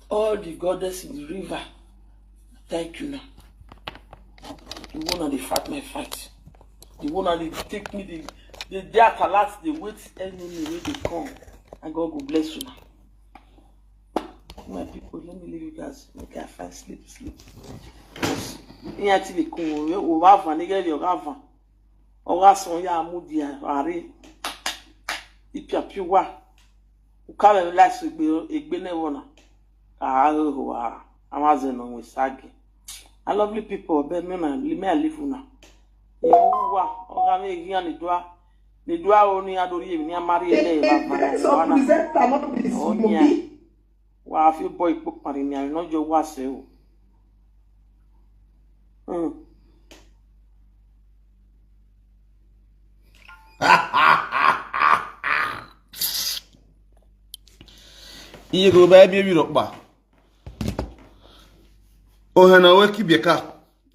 All the goddess in the river, thank you now. The one that they fight my fight. The one that they take me, they at last, they wait enemy when they come. And God will bless you now. My people, let me leave you guys. Make I find sleep. In until they come, we have an egg, you have one. Or else on ya moody, are if you are pure. You can't relax with a benevona. Amazon on with Sagi. I lovely people, but me live now. You are making the dua only adore near Maria. Oh, yeah. Well, I feel boy book marina, not your was. You go baby, you look back. Oh, and I will keep your car.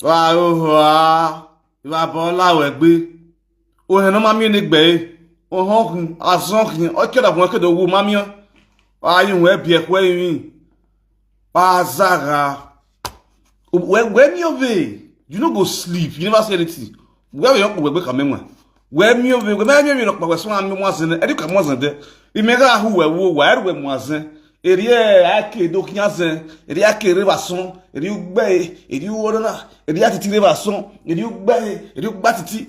Wow, you are Bola Wegby. Oh, and no mammy Nick Bay. Oh, honking, I zonking, I could have worked the woman, mammy. Why you wear beer, where you mean? Bazara. When you be, you don't go sleep, you never say anything. Where you go, come in. When you be, when you look, but one was in it, and wasn't there. You make a who were where we wasn't. Ake dokinyazen, ake revason, gbe, orona, atiti revason, gbe, batiti,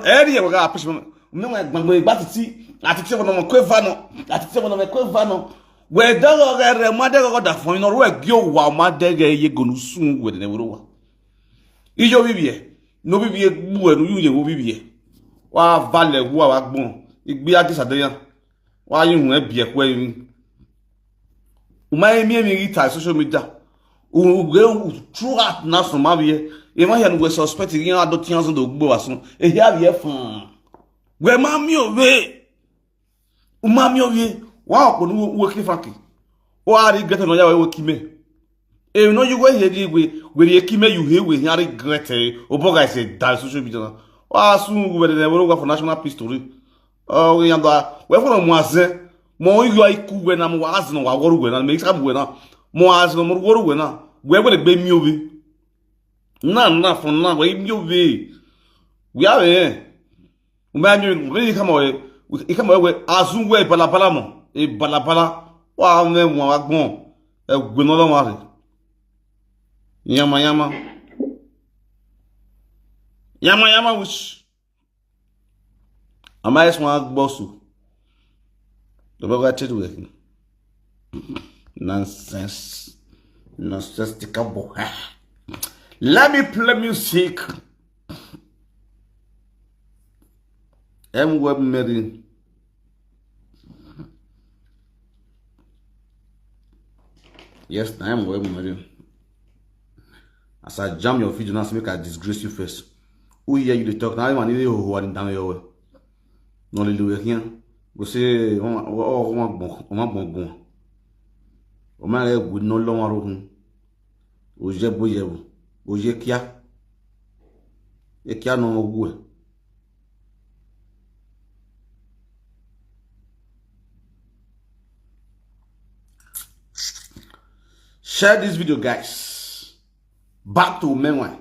area waga apishman. No batiti, atiti wono kwevano, atiti wono kwevano. We dogo mother got for no work yo wa mother ye gonu sun with the never. Ijo bibie, no bibie buenu you ye bibie. Wa vale wa gbon, igbe ati sadeyan. Wa yun e bie kwe my me social media. Throughout national mavie. Imagine we suspecting you are not young to go as soon. A here fun. Where mammy away. Mammy away. Wow, working funky. Why are you getting on your working me? You know you were here with your kime you hear with Harry Grete or Boga said that social media. Why soon we never go for national peace story. Oh, we are where from was Mo you are cool na mo was no wa woru na make am na mo as no mo woru na we we be mi obi na for na we mi obi we are here o ma mi we come we azun we balabala mo e balabala wa me mo agbon e gbe no lo ma re yama wish ama es mo agbosu. The bugatti working. Nonsense. Nonsensical. Let me play music. Web Mary. Yes, I am Web Mary. As I jam your feet, do not make I disgrace you first. Who hear you to talk? Now I need you who are in down your way. No, you here. Você uma bom. O mais é good no long arrow. Hoje é boiebo. Hoje é kia. É kia não ogue. Share this video, guys. Back to UMENWAN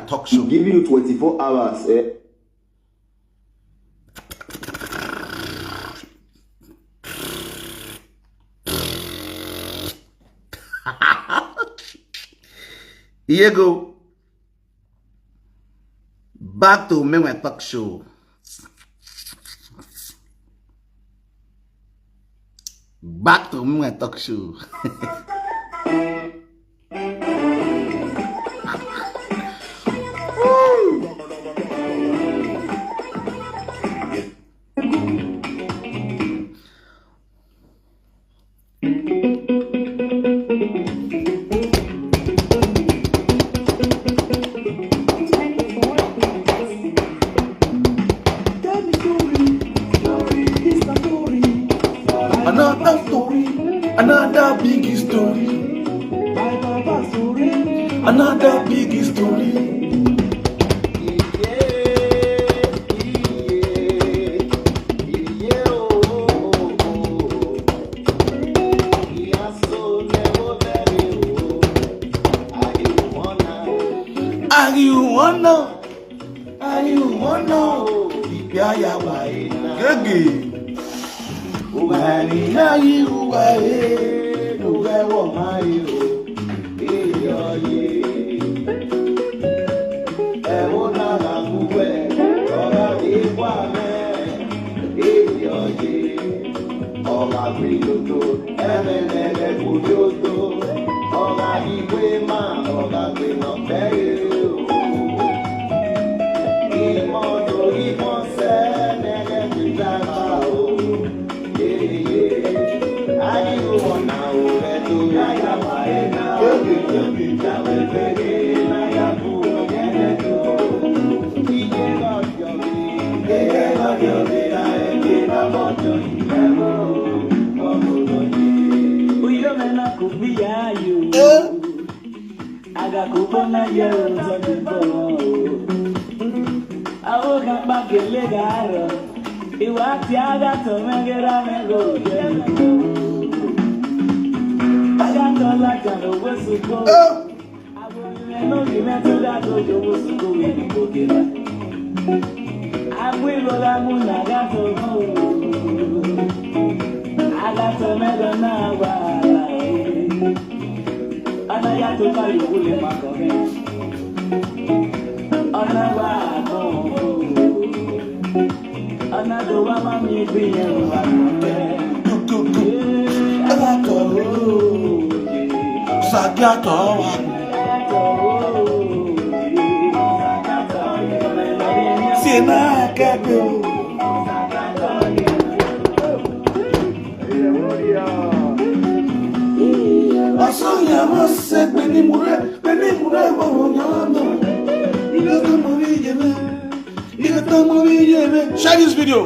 talk show. Give you 24 hours. Here you go. Back to UMENWAN talk show. Back to UMENWAN talk show. Another big story. Another big story. Are you one now? Are you one now? Yeah, yeah, why? Gigi. Why? Now you why? No, I want my you. Share this video.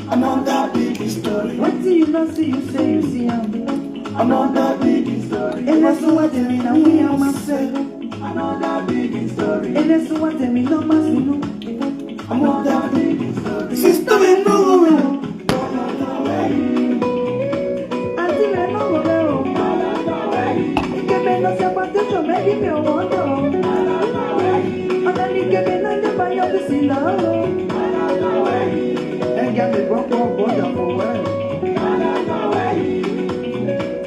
I'm on that big story. What do you not see? You say you see I'm on that big story. And that's what I mean. I'm we are myself. I'm on that big story. And that's what I mean. No mas no. I'm on that big story. Sister, we know. Until I know what I know. You can make no separation. Maybe me or one. And then you can make no by your love. And get me broke border for where?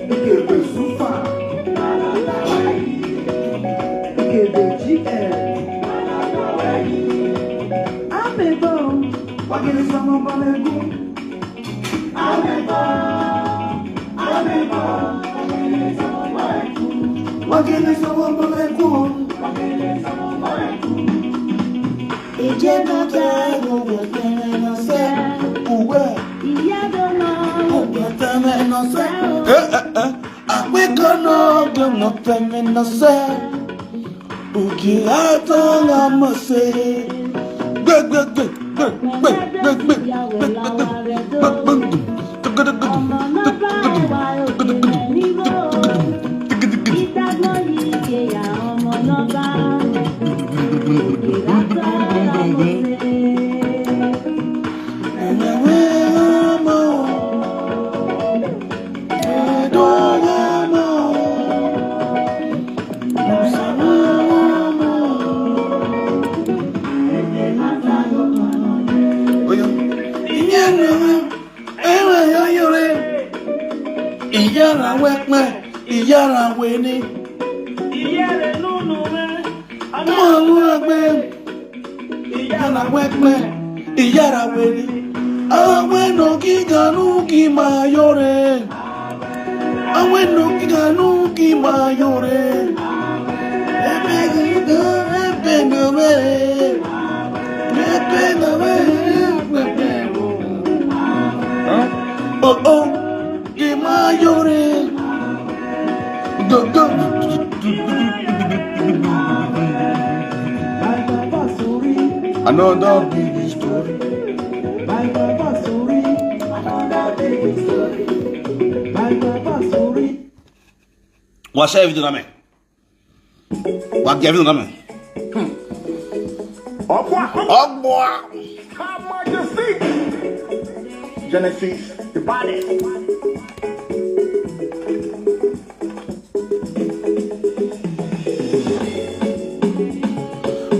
Give the sofa. Give the GL. I'm a bone. What is some of a good? I'm a bone. I'm a bone. What is some of a good? It's not that I say. We gonna do nothing in the sand. Uki ata say. Iyara wekme, iyara weni. Iyara nunu me, anu agbe. Iyara wekme, iyara weni. Awe no kiganu ki mayore. Awe no kiganu ki mayore. Oh oh. Another big story. My papa story, another big story. My papa story. What shall we do, man? What gave you, man? Oh, boy. How much you see? Genesis, the body.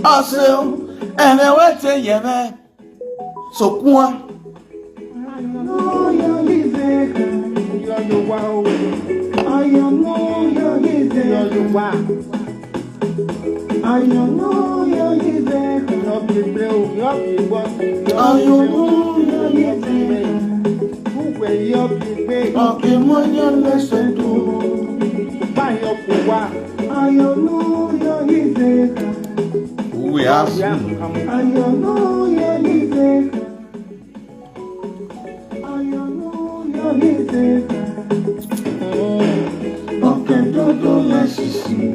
Awesome. And I went to you, man. So, one. I know you're easy. You're wow. I know you're easy. You're wow. I know you're easy. You're blue. You're what? I know you're easy. Who will you be? Okay, when you listen to. Buy your wow. I know you're easy. We are. I know you're easy. I know you're easy. Okay, don't let you see.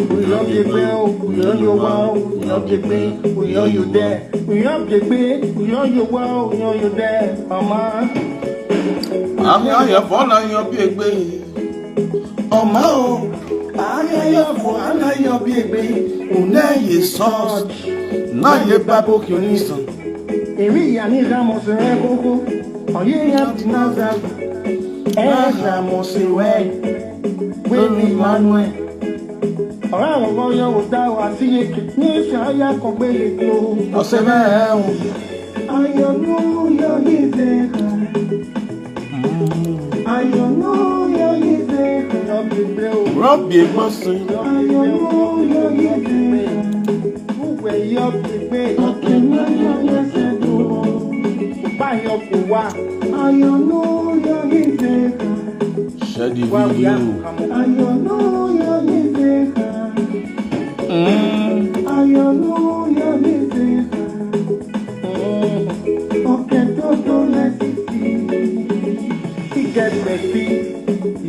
We love you, Bill. We love you, wow. We love you, Bill. We love you there. We love you, Bill. We love you, wow. We love you there, Mama. I'm here for your big baby. Oh, my. I'm here for your big baby. Unai sauce. Now you babo kionison. Emi ya ni ramos rekoko. Oye ya tinaza. Ramos we ni Manuel. Ọ̀rẹ́ àwọn ọmọ yẹn ò dá wa sí èkè ní ìṣáyà kan gbélé tó. Ọ̀sẹ̀ mẹ́rin. Ayọ̀nú yọ ìdè kan. Ayọ̀nú yọ ìdè kan. Rọ́bì gbọ́sẹ̀. Ayọ̀nú yọ ìdè kan. Wúwẹ̀ yọ gbígbé. Ọ̀kẹ́ náà yọ ẹsẹ̀ dùn. Báyọ̀ kò wá. Ayọ̀nú yọ ìdè kan. Ṣẹ́dí fídíò. Ayọ̀nú yọ ìdè kan. Ayọ̀nú yọ ìdè kan. Okay, don't let it see. He get bestie.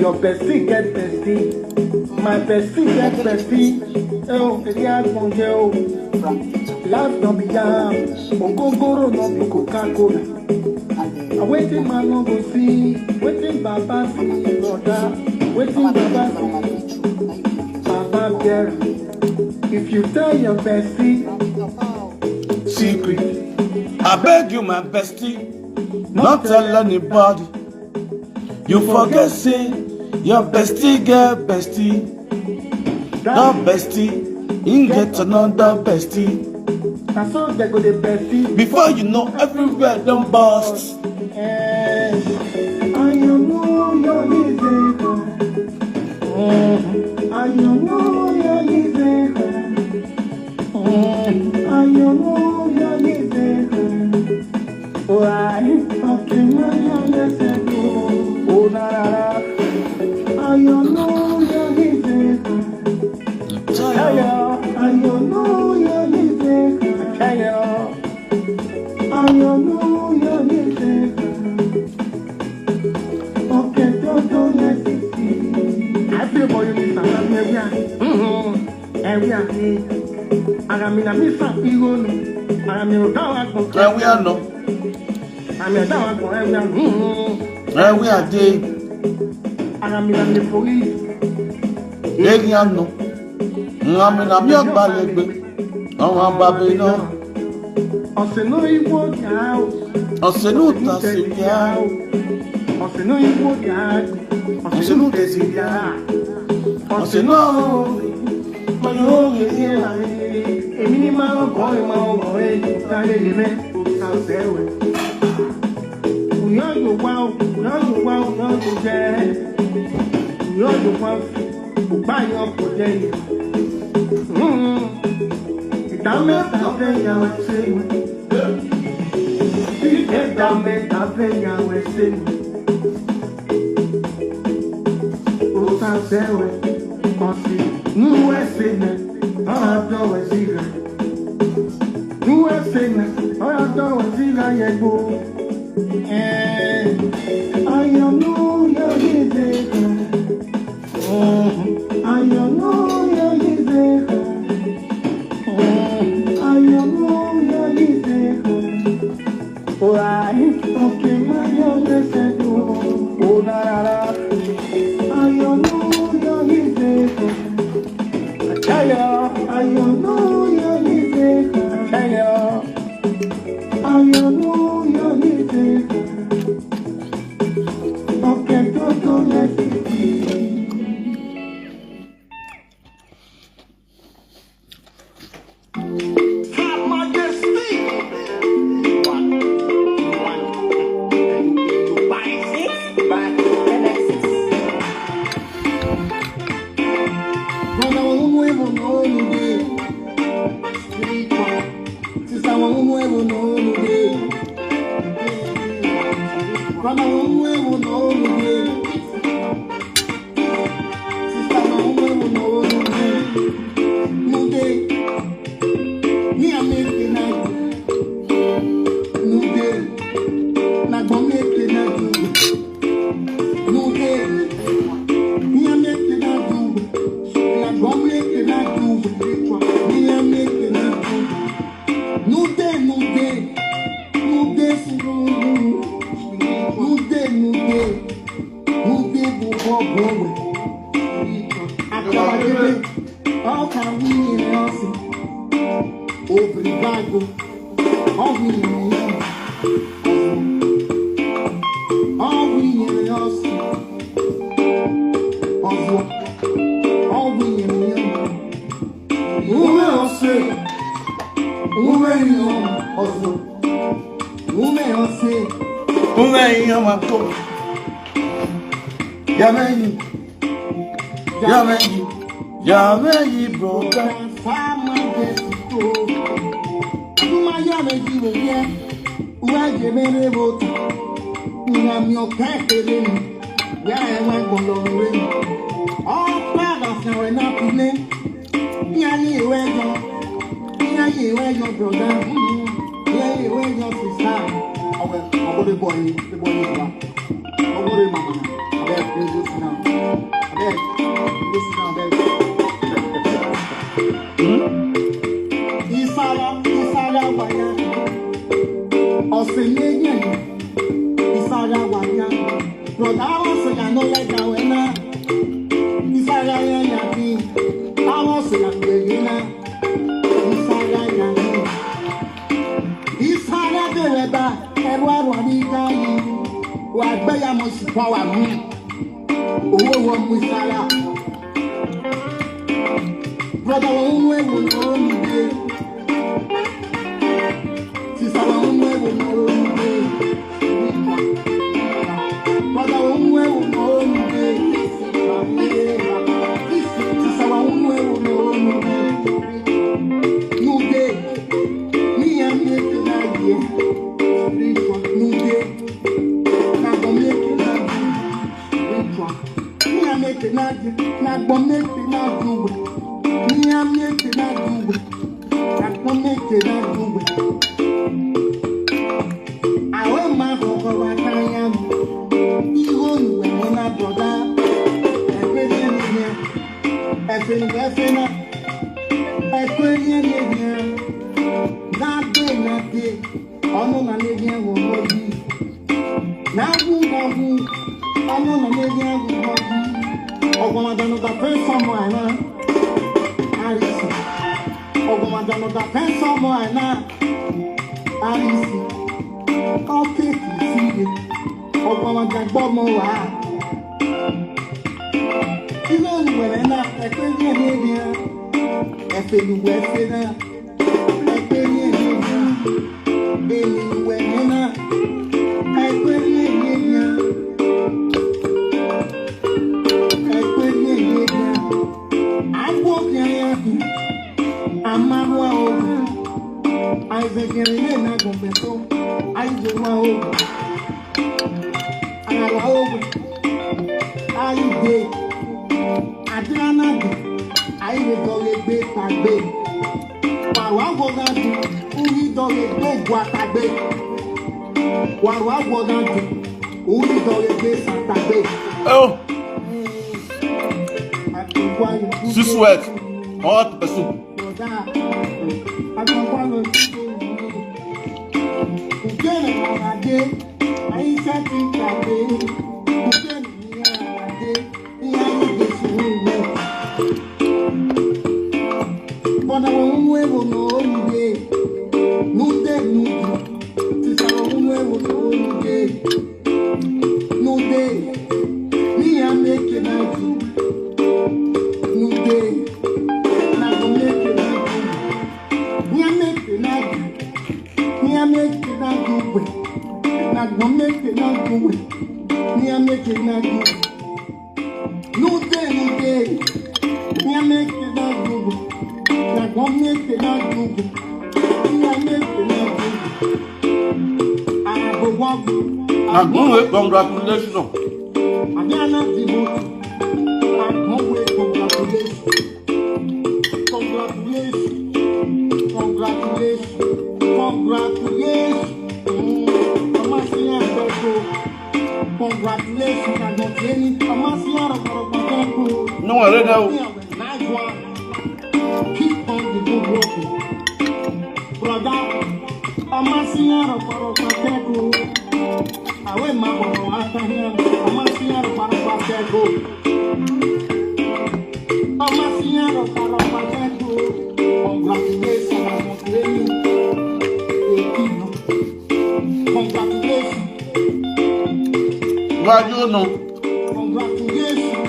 Your bestie get bestie. My bestie get bestie. Oh, the guy from jail. Last don't be young. Ogogoro no be Coca-Cola. I waiting man no go see. Waiting Baba see. Brother. Waiting Baba see. Baba girl. If you tell your bestie Secret. I beg you, my bestie, not tell anybody. You forget, say, your bestie get bestie. That bestie, you get another bestie. that's all they go the bestie. Before you know, everywhere don't bust. I know you're easy. I know you're easy. I know you're easy. Why? Okay, man, let's go. Oh, na na na. I know you're easy. I know you're easy. I know you're easy. Okay, don't let it see. I feel for you, Mr. Area. I'm in a miss up you. I'm in a down. And we are no. I'm a down for everyone. And we are day. I'm in the police. Lady and no. I'm in a milk ballet. Oh, baby, no. Ọ̀sẹ̀nú ìwò yàá o. Ọ̀sẹ̀nú tàṣí yàá o. Ọ̀sẹ̀nú ìwò yàá o. Ọ̀sẹ̀nú tẹ̀sí yàá. Ọ̀sẹ̀nú ọ̀yọ́ yẹ èmi ní máa ń kọ́ ìmọ̀ ọ̀rẹ́ ìtàlẹ́ lè mẹ́ òkúta ọ̀sẹ̀wẹ̀. Òyọ́ yóò wá o, òyọ́ yóò wá o, òyọ́ yóò jẹ́. Òyọ́ yóò wá o, ògbà yóò kò jẹ́ yìí. Ìdá mẹ́ta fẹ́ yàwó ẹsẹ̀ mi. Ìdá mẹ́ta fẹ́ yàwó ẹsẹ̀ mi. Òkúta ọ̀sẹ̀wẹ̀ ọ̀sẹ̀ nú ẹsẹ̀ náà. Ọ̀dọ̀ wẹ̀síra. Nú ẹsẹ̀ náà. Ọ̀dọ̀ wẹ̀síra yẹ gbó. Ayọ̀nú yóò yí dé kan. Ayọ̀nú yóò yí dé kan. Oh, sweat, hot soup. Nia make it na do it. Na go make it na do it. Nia make it na do it. No day. Nia make it na do it. Na go make it na do it. Nia make it na do it. I go walk. Congratulations. I'm not the book. I'm hungry. Congratulations. Congratulations, I don't any. I'm not No, I don't know. Keep on the good work. Brother, I'm not seeing I went my mom after him. I'm not seeing congratulations. Why you know? Congratulations.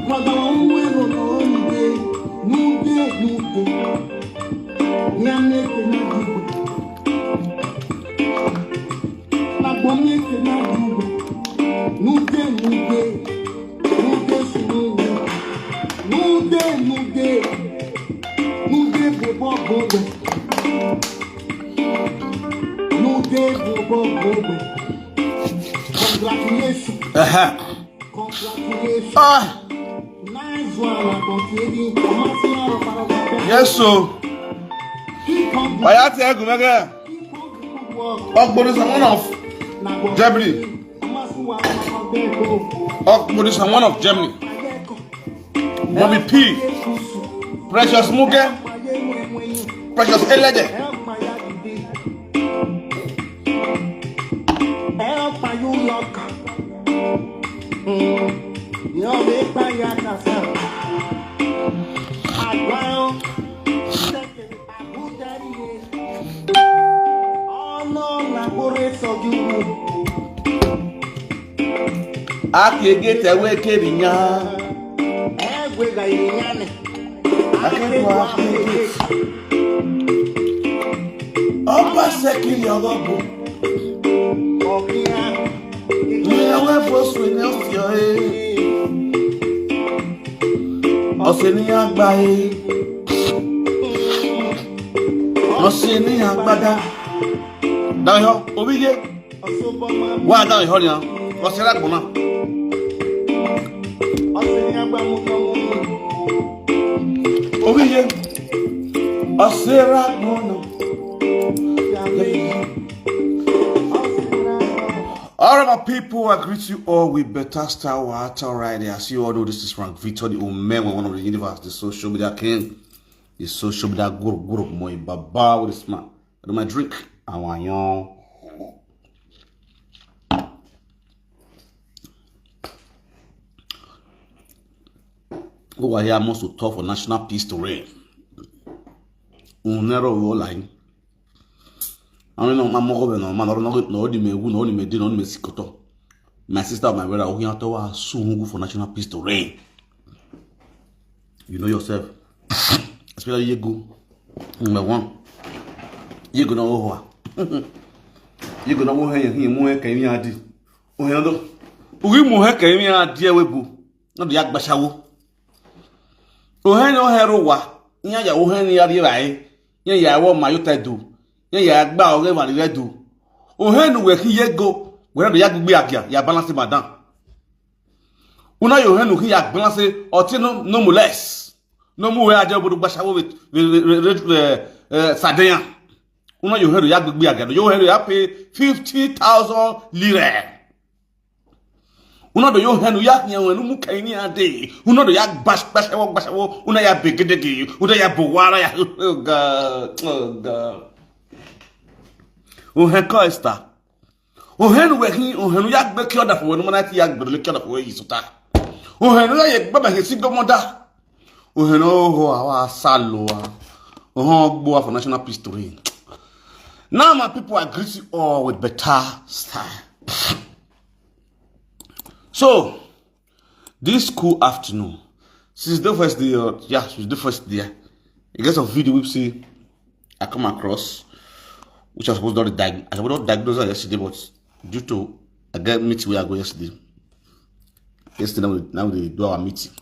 Brother, I'm going on new day. Now making a good. Now making a good. New day. Congratulations. Congratulations. Nice one. Yes, so. Why are you going to Okbodi someone of Germany. Okbodi someone of Germany. Mommy P. Precious Muge. Precious Elede. Akege tewe kebinya. Egwe ga yinyane. Akegwa. Opa sekili ogobo. Okia. Niyawe foswe ne ofio e. Oseni agba e. Oseni agbada. Dayo, obiye. Wa dayo ni an. Osera gbona. Obiye. Osera gbona. All right, my people, I greet you all with better style. All right, as you all know, this is Frank Victor, the UMENWAN, one of the universe, the social media king, the social media guru, my baba with a smile. I do my drink. I want you. Who are here most to talk for national peace to reign? Unero line. I mean, my mother, my sister, my brother, we are to soon for national peace to reign. You know yourself, especially you go. Number one, you go know you go know who he more came here. Did we more came here, dear Webu, not the Yak Bashaw. Oh, no, Heroa, Yaya, oh, Henry, Yaya, what my youth do. Ya gba ore wa le do o henu we ki ye go we do ya gbegbe akia ya balance madam una yo henu ki ya balance oti no mo less no mo we aje obodo gbasawo with sadeyan una yo henu ya gbegbe akia yo henu ya pay 50,000 lire una do yo henu ya yan wenu mu kan ni ade una do ya gbasawo una ya begedege una ya bowara ya oh god Costa. Henu we henu yak be kyoda for no manati yak be kyoda for yi suta. Henu ye baba he single mother. Henu ho awa saloa. Gbo for national peace to reign. Now my people, I greet you all with better style. So this cool afternoon, since the first day, since the first day, It gets a video we see I come across, which I was supposed to diagnose her yesterday, but due to I get meeting where I go yesterday. Now they do our meeting.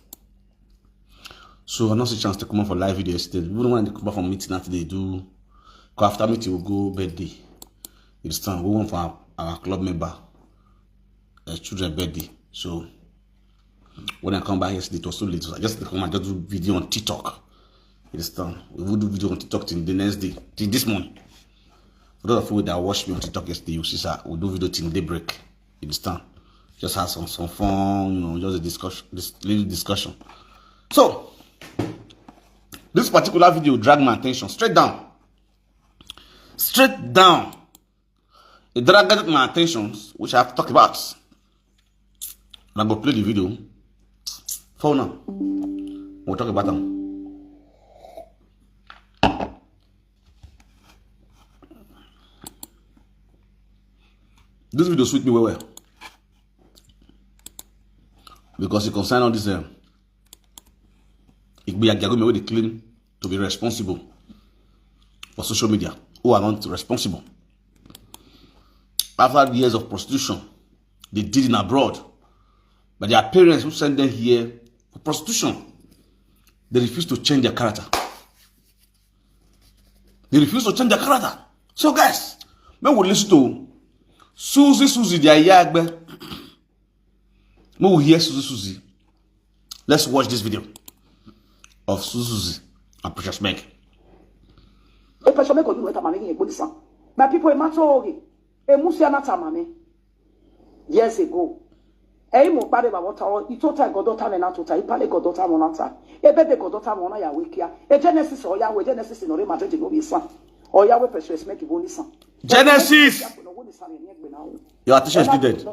So I not see chance to come on for live video yesterday. Even when they come back from meeting after they do, because after meeting we go birthday. It's time we went for our club member children birthday. So when I come back yesterday, it was too late. So I just come and just do video on TikTok. It's time we will do video on TikTok till the next day, till this morning. For those of you that watched me on TikTok yesterday, you see we'll do video till daybreak. It's time. Just have some fun, you know, just a discussion, this little discussion. So this particular video dragged my attention straight down. Straight down. It dragged my attention, which I have to talk about. And I'm going to play the video for now. We'll talk about them. This video suits me well. Because it concerns all this it be a government where they claim to be responsible for social media, who are not responsible. After years of prostitution, they did in abroad, but their parents who sent them here for prostitution, they refuse to change their character. They refuse to change their character. So guys, when we listen to Susie, their yagbe, we will hear Susie. Let's watch this video of Susie and Precious Meg. Precious Meg you weta mame ye san. My people matori. E musia na tamame. Years ago. E mo pare ba wota o itota godota me na tota ipale godota mo na ta. E bebe godota mo na ya wekia. E Genesis o ya we Genesis no re Madrid no bi san. O ya we Precious Meg bo ni san. Genesis. Your attention is needed.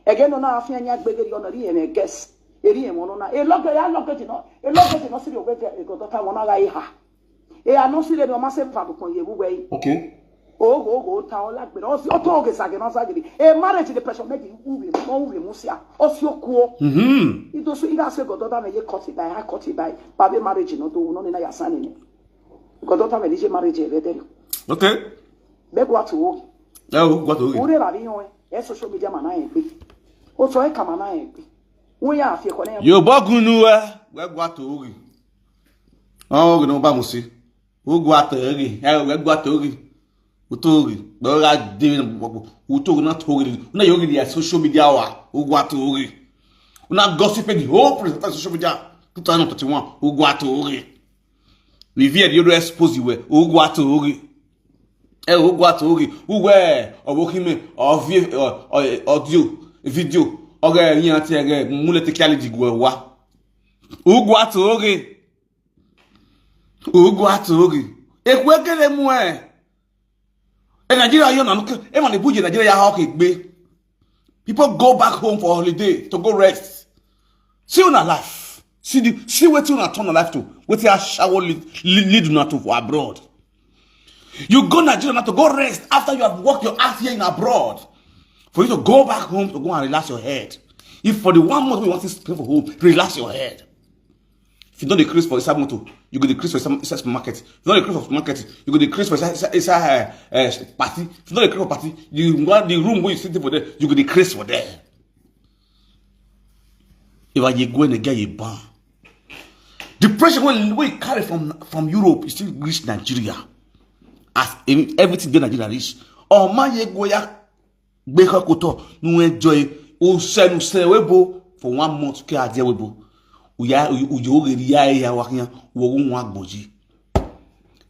Again, on our fianya beggar on a guess. A monona, a logger, a logger, no city of a godota monagaiha. A no city of massive upon your way. Okay. Oh, go, town like, but also your talk is like an answer. A marriage to the person making movie, Musia, or your cool. It was either say godota may cut it by, I cut it by, Baby marriage, no, no, in a son. Godota may marriage. Okay. Be go to work. No, go to work. Ure la biyon e social media mana en pe. O so e kama na en pe. Won ya afie ko na. Yo bogunu we go to work. Oh, no ba mo si. O go to work. We go to work. O to work. Do ra de o to na to work. Una yo gi social media wa. O go to work. Una gossip the whole present social media. 2021 o go to work. We via the expose you o go to work. Who got to who were or working me or audio video or yanti muletically digwa. Who got to who got to if we get them where in Nigeria, you know, even the budget Nigeria how be people go back home for holiday to go rest. See on a life. See what you turn a life to. What you shower lead not to for abroad. You go to Nigeria now to go rest after you have worked your ass here in abroad. For you to go back home to go and relax your head. If for the 1 month you want to stay for home, relax your head. If you don't decrease for a motor, you go decrease for a market. If you don't decrease for market, you go decrease for a party. If you don't decrease for party, you want the room where you sit for there, you go decrease for there. If you go and get a ban. The pressure when we carry from Europe is still reach Nigeria. As everything in Nigeria is. Oh my goya beka koto no enjoy o senu webo for 1 month ke ade webo. Uya ugeri ya wakia wo wu agboji.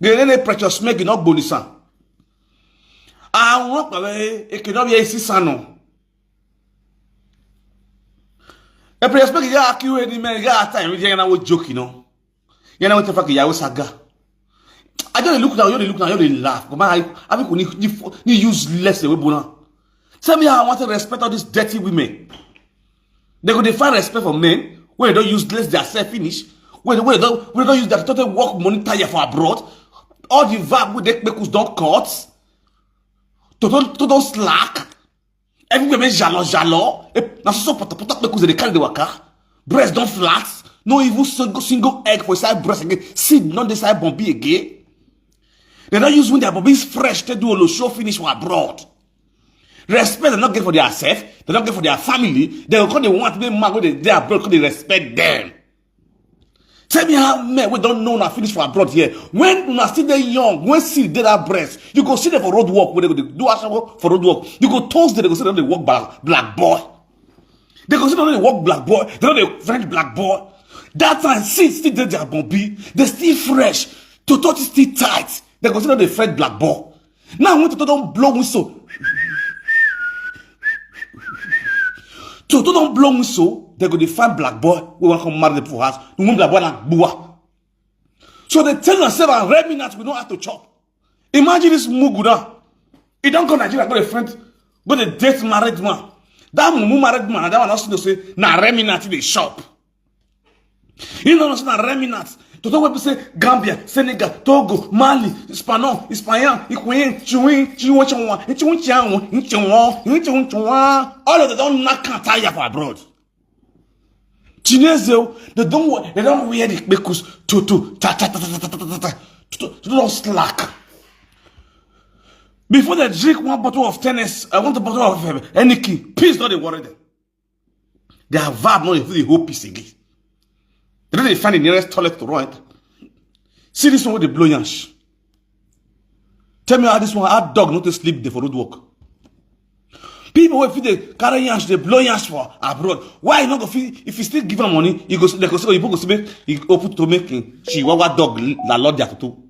Gele Precious Meg no gbonisan. Awon pa we e ke no be isisan no. E Precious Meg ya akiwe ni me ga time je na wo joke no. Ya na wo te fa ke ya wo saga. I don't look now, you laugh. But I mean, you useless way, Bona. Tell me how I want to respect all these dirty women. They could define respect for men when they don't use less their self finish. When they don't use their total work money tire for abroad. All the verb with they make us don't cut. Total slack. Every women jalo. Now so put make us they carry the waka. Breast don't flat. No even single egg for inside breast again. Seed not decide bombi again. They don't use when their bombi is fresh. They do a show finish for abroad. Respect they not get for their self. They don't get for their family. They will want to be mad when they abroad because they respect them. Tell me how men we don't know now finish for abroad here. When you are still there young, when see that breast, you go see them for road work where they go do actual for road work. You go toast them, they go see them they walk black boy. They go see them they walk black boy. They know they French black boy. That time see still there their bombi. They still fresh. Toto still tight. They go see them they French black boy. Now when Toto don't blow whistle. Toto don't blow whistle. They go to find black boy. We want to come marry the poor house. We want black boy like bua. So they tell themselves, and red minutes we don't have to chop. Imagine this mugu now. He don't go to Nigeria, go to friend, go to date married man. That mumu married man, that one also say, na red minutes they shop. You know, na red minutes. Toto we say Gambia, Senegal, Togo, Mali, Hispanon, Ikoyen, all of them don't knock tire for abroad. Chinezo, they don't wear the because to don't slack. Before they drink one bottle of tennis, I want a bottle of any key. Please don't worry them. They have vibe not the whole piece again. They don't find the nearest toilet to run. See this one with the blow yansh. Tell me how this one, how dog not to sleep there for road work. People if they carry yansh, they blow yansh for abroad. Why not go feel if you still give them money, you go they go say you go see you open to making Chihuahua dog la Lord ya to.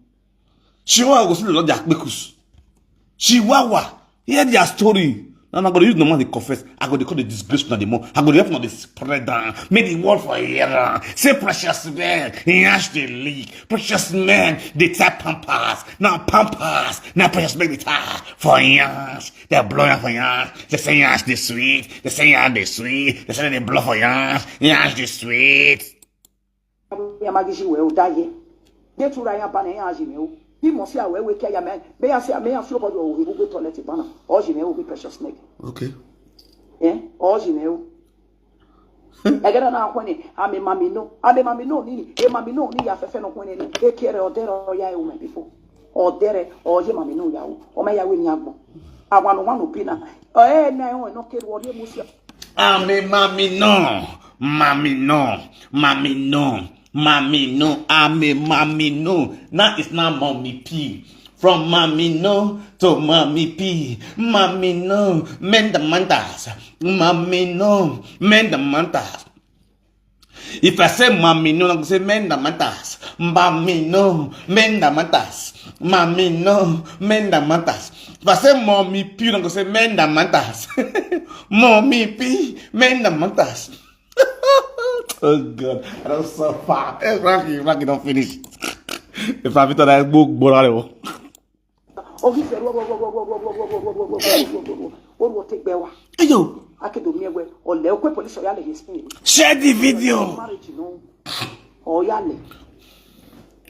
Chihuahua go see the Lord ya bekus. Chihuahua, hear their story. Now I'm going to use the money to confess. I'm going to call the disgrace to the more. I'm going to help not the spread down. Make the word for a year. Say precious man, he has the leak. Precious man, they tap pampas. Now pampas. Now precious man, they tap for years. They're blowing for years. They say years the sweet. They say years the sweet. They say they blow for years. Years the sweet. He must say, we care, man. May I say, may I feel about you? He will go to let it banner. All you know will be precious snake. Okay. Eh? All you know. I get an appointment. I'm a mammy no. I'm a mammy no. A mammy no. Ni a fefeno when any take care or there or ya woman before. Or there or ye mammy no yaw. Or may I win yabo. I want one opinion. Oh, eh, no, no, care what you must. I'm a mammy no. Mammy no. Mammy no. Mommy no, I'm a mommy no. Now it's not mommy P. From mommy no to mommy P. Mommy no, mend the mantas. Mommy no, mend the mantas. If I say mommy no, I'm going to say mend the mantas. Mommy no, mend the mantas. Mommy no, mend the mantas. If I say mommy P, I'm going to say mend the mantas. Mommy P, mend the mantas. Oh God, I don't suffer. Hey, Frankie don't finish. If I thought I book, Boraro. Oh, he said, what will take Bewa? Hey, yo. I can do me away or the police or Yale his name. Share the video. Marriage, you know, or Yale.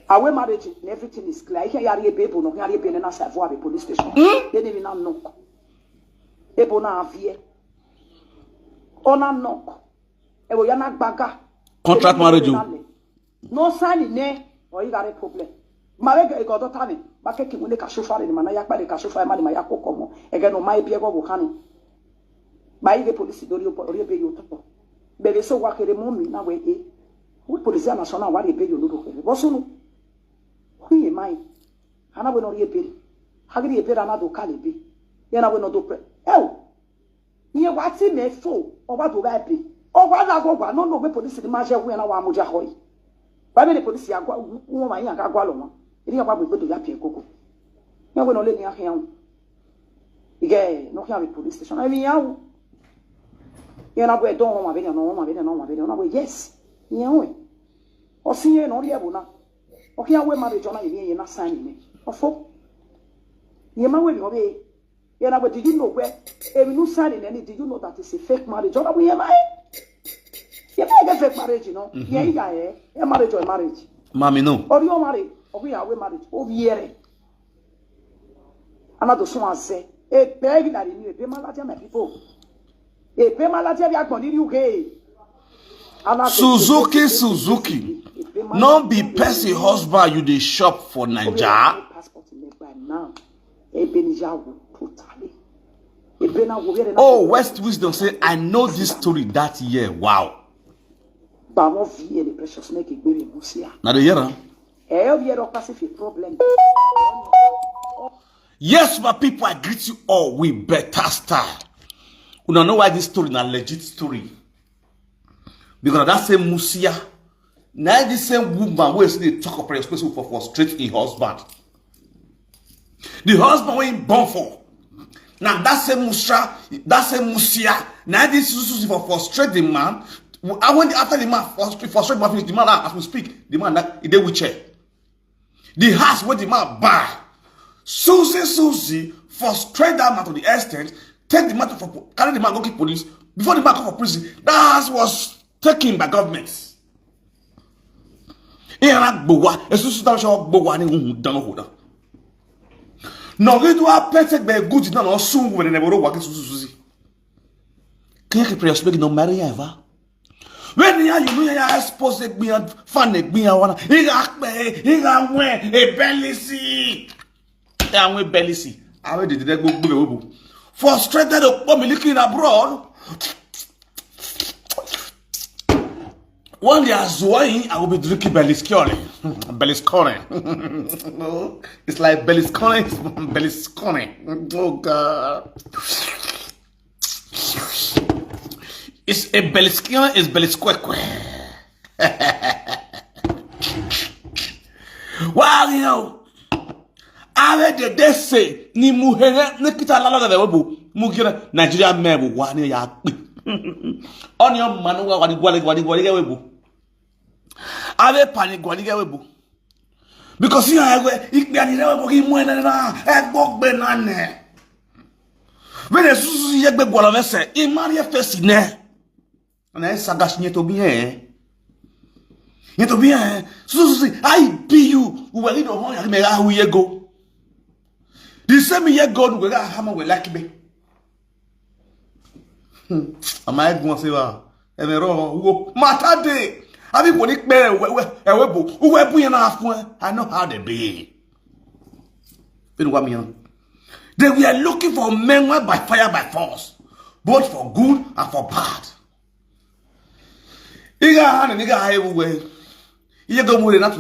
Our marriage and everything is clear. I hear a baby, no, I have been in a Savoy police station. They didn't even knock. Ebona Avie. On a knock. Contract marriage. No sign in there, or you got a problem. Marriage got a time. Back when they can show for the Manaya, but they can show for money, my Yakomo. Again, on my Piego Bucani. By the police, do you pay you? Baby, so what a moment now, wait. What police are not what they pay you? What's on? Who am I? And I will not repay. How do you pay another calibre? Then I will not do. Oh, you what's in a fool or what do I pay? Oh, what I go, no, no, police in the margin when I want Mujahoy. Why many police are woman and Gagualoma? It is about we go to Yapi Coco. You will not let me out here. Again, no have a police station. I mean, you're not going to do my video, no, my video, no, my video, no, yes. You or see you no Yabuna. Okay, I will marry John, you're not signing me. Or for you might be. Did you know where? If you signing any, did you know that it's a fake marriage? Or we am I? You may get fake marriage, you know. Yeah, a marriage or marriage. Mommy, no. Or you married, or we are married. Oh, yeah. Another someone say, a beg that in you, pay my people. A pay my latte, you are going to UK. Suzuki. No be person husband you dey shop for Naija. Oh, West Wisdom say, I know this story that year. Wow. Now the year. Yes, my people, I greet you all with better style. You don't know why this story is a legit story. Because that same Musia, now the same woman who is the talk of expressive for frustrate his husband. The husband went born for. Now that same Musia, now this is for frustrate the man. I went after the man frustrate the man as we speak. The man that he did wheelchair. The house where the man buy. Susie frustrate that man to the extent. Take the man for carry the man go keep police. Before the man come for prison, that house was taken by governments. No, we do a perfect by good no soon when never work Susie. Can you pray speak no marry ever? When you know you are supposed to be a fan of being a one, he got a belly see. And we belly see. I already did that go. Frustrated of looking abroad. One day as wine, I will be drinking Berlusconi. Berlusconi. It's like Berlusconi. Berlusconi. Oh God. It's a Berlusconi. It's Berlusqueque. Well, you know, I read the say ni muhere nikita lalo de webu mugira Nigeria mebu wani ya. On your manual wadi webu. Ave panic wadi webu. Because you are ikbiani webu ki mwene na ekbok benane. When the susu yegbe gwala mese imari fesi ne. Na sagash nyeto bien. Nyeto bien. Susu I be you we do ho ya me ga hu yego. The same year God we ga hammer we like me. Am I going to say that? And wrong. Matade. I mean, when it be I know how they be. They were looking for men by fire by force, both for good and for bad. You go more than that.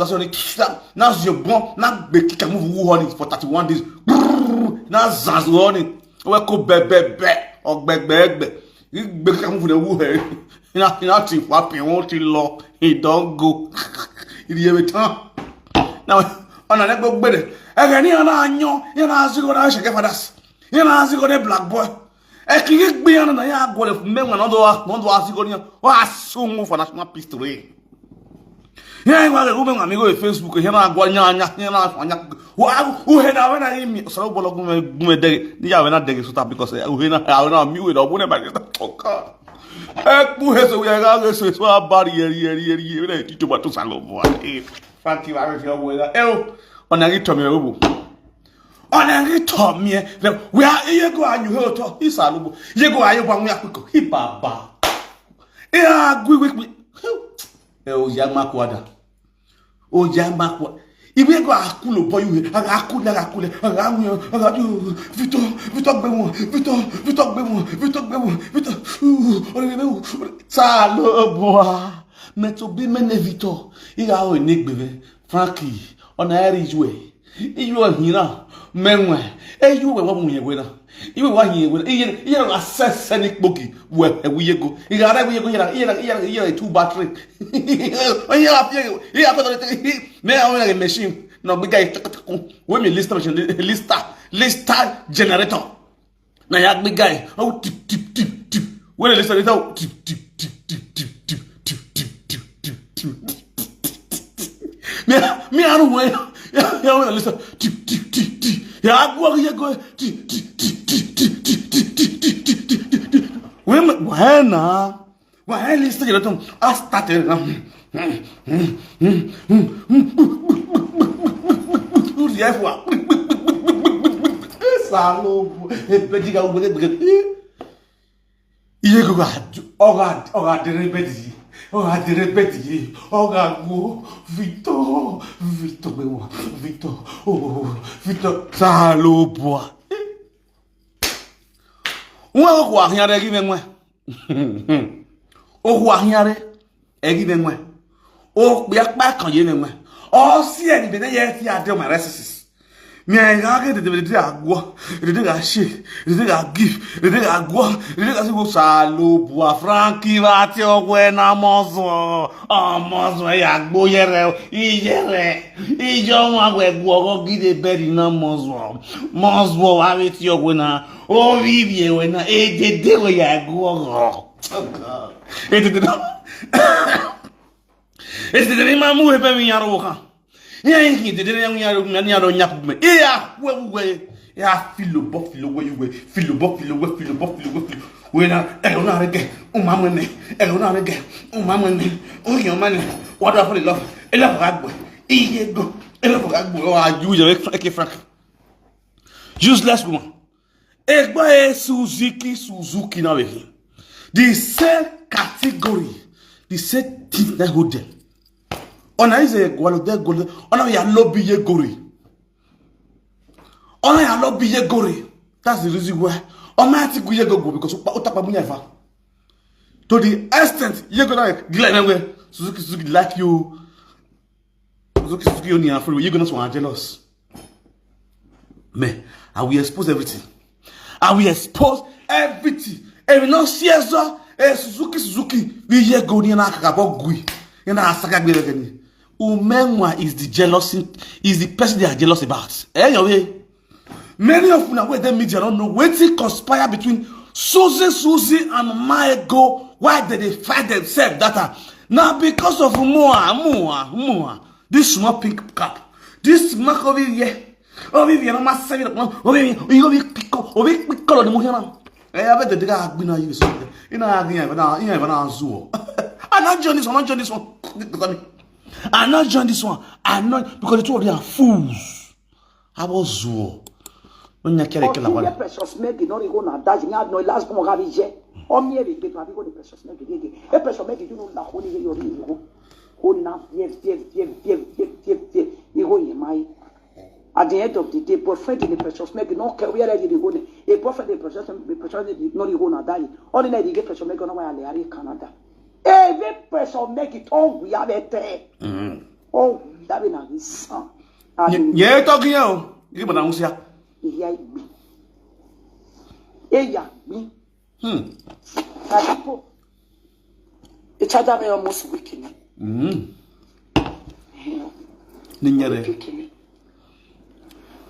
Now you're born. Now be kick move for 31 days. Now Zazwani. We could be or beg. You become for the woo. Not if what you want to law, he don't go. If you return now, on a level better. Again, you're not going to shake for us. You're not going to black boy. I can't be on the yard of men when not ask you going to assume for national peace to reign. Here I was a woman, amigo, Facebook, here I go, who had a so the Yavana Deggy because we are not mute or whatever. Oh, God. Who has a way so a body here, to what to Salobo. Frankie, I was your way. Oh, on a Tommy. On a Tommy, we are here go and you heard to his Salobo. You go, I want me a baba. Yeah, we with me. Oh, Yamakwada. Oh, Yamakwa. If we go a cool boy, I Frankie, on Irish way. You are here, men, and you were one winner. You were 1 year with a assess any bookie where we go. You got every year 2 battery. Now a machine. No, big guy. When you list generator. Now, you big guy. Oh, tip. When you listen it out, tip. Me, I don't want to listen. Tip. Yeah, I go. Why listen to them? I started. Oh, I did repete ye. Oh, gago. Victor. Victor, bewa. Victor. Oh, Victor. Salo, boy. Wa ko ahiare gi benwe. O ko ahiare egi benwe. O pe apa kan ye benwe. O si eni be na ye ti ade my recesses. Me ga ke de agwo. De ga she. De ga give. De ga agwo. De ga si go salo boy. Frankie va ti ogwe na mozo. O mozo e agbo yere. Iyere. Ijo wa gwe gwo gide bedi na mozo. Mozo wa ti ogwe na oh, vivi wena dede we ya go. Dede mamu hepe mi yaro kan. Ya yin dede yan yaro nyap me. Ya we ya filo we. We na elona rege. Umamene. Elona rege. Umamene. O yo mane. What for the love? Ela ragbo. Iye go. Ela ragbo. O aju avec Frank. Useless woman. Egba Suzuki now again. The same category, the same thing that hold them. Ona is a golden. Ona ya lobby ye gori. Ona ya lobby ye gori. That's the reason why. Ona ti go ye go because utapa munya fa. To the extent ye go like Glenn Suzuki like you. Suzuki only afraid you gonna so jealous. Man, I will expose everything. I will expose everything. And we not see as Suzuki. We hear go near Nakabogui. And I saga again. UMENWAN is the jealousy, is the person they are jealous about. Anyway, many of them where the media don't know what conspire between Susie and Maego. Why did they fight themselves? That now because of Moa. This small pink cap. This mark over here. Oh, we are not saving up. Oh, we pickle. Oh, we color the Mohana. I have the guy been a use. You know, I have an zoo. I'm not joining this one. I'm not joining this one. I'm not because the two of them are fools. I was zoo. When you carry a precious make, not go now. That's not no last one. Have it. Oh, me, we get to have the precious make. A precious make, you know, the holy your holy now. Yes. You go in my. At the end of the day, boyfriend in the precious make no care where they go. A boyfriend in the precious not go na die. Only they get precious make no why they Canada. Every precious make it all we have it there. Oh, that be na this. Yeah, talking you. You but now see. Yeah, me. Yeah, me. People. It's other way almost wicked. Ninyere.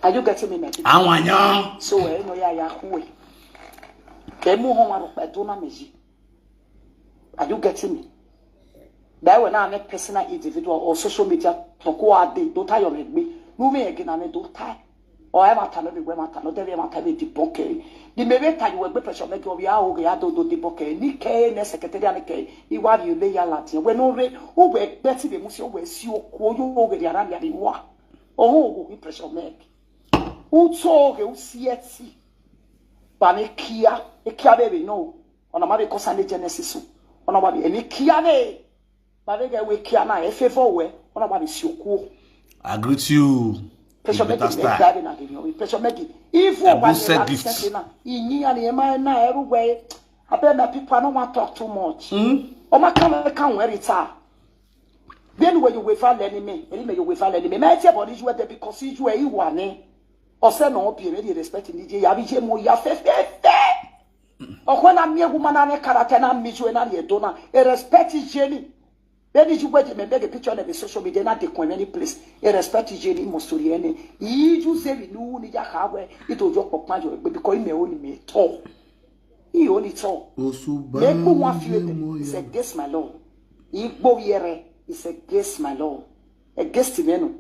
Are you getting me, Matthew? I want you. So, I know ya who. They move home by Dona Meji. Are you getting me? That when I make personal individual or social media to go out there, don't tie your head me. Move me again, I don't tie. Or I want to know where my time, they want to be debunking. The maybe time you will be pressure make you are okay. I don't do debunking. Nikkei, ne secretary, Nikkei. You are you lay your Latin. When no way, who will Betty the Musio will see you over the Arabia. Oh, we pressure make. Who told you see it? But a Kia baby, no. On a Marie Cosande Genesis. On a baby, and a Kia, but they get with Kia, a favor way. On a baby, so I greet you. Pressure make it. Pressure make it. If you want to say gifts, in near my everywhere, I bet that people don't want to talk too much. Oh, my come where it's at. Then when you will find enemy, you will find enemy. My tell body you were there because you were you one. Or say no, be ready respecting DJ. Yabije mo ya fe. Or when I'm near woman and a character and meet you and I don't respect Jenny. Then you wait to make a picture of the social media, not the any place. A respect Jenny Mosturiani. You say we know Nija Hawe, it will drop up my joy, but because he only made tall. He only tall. Make one feel it's against my law. Igbo yere is against my law. Against the menu.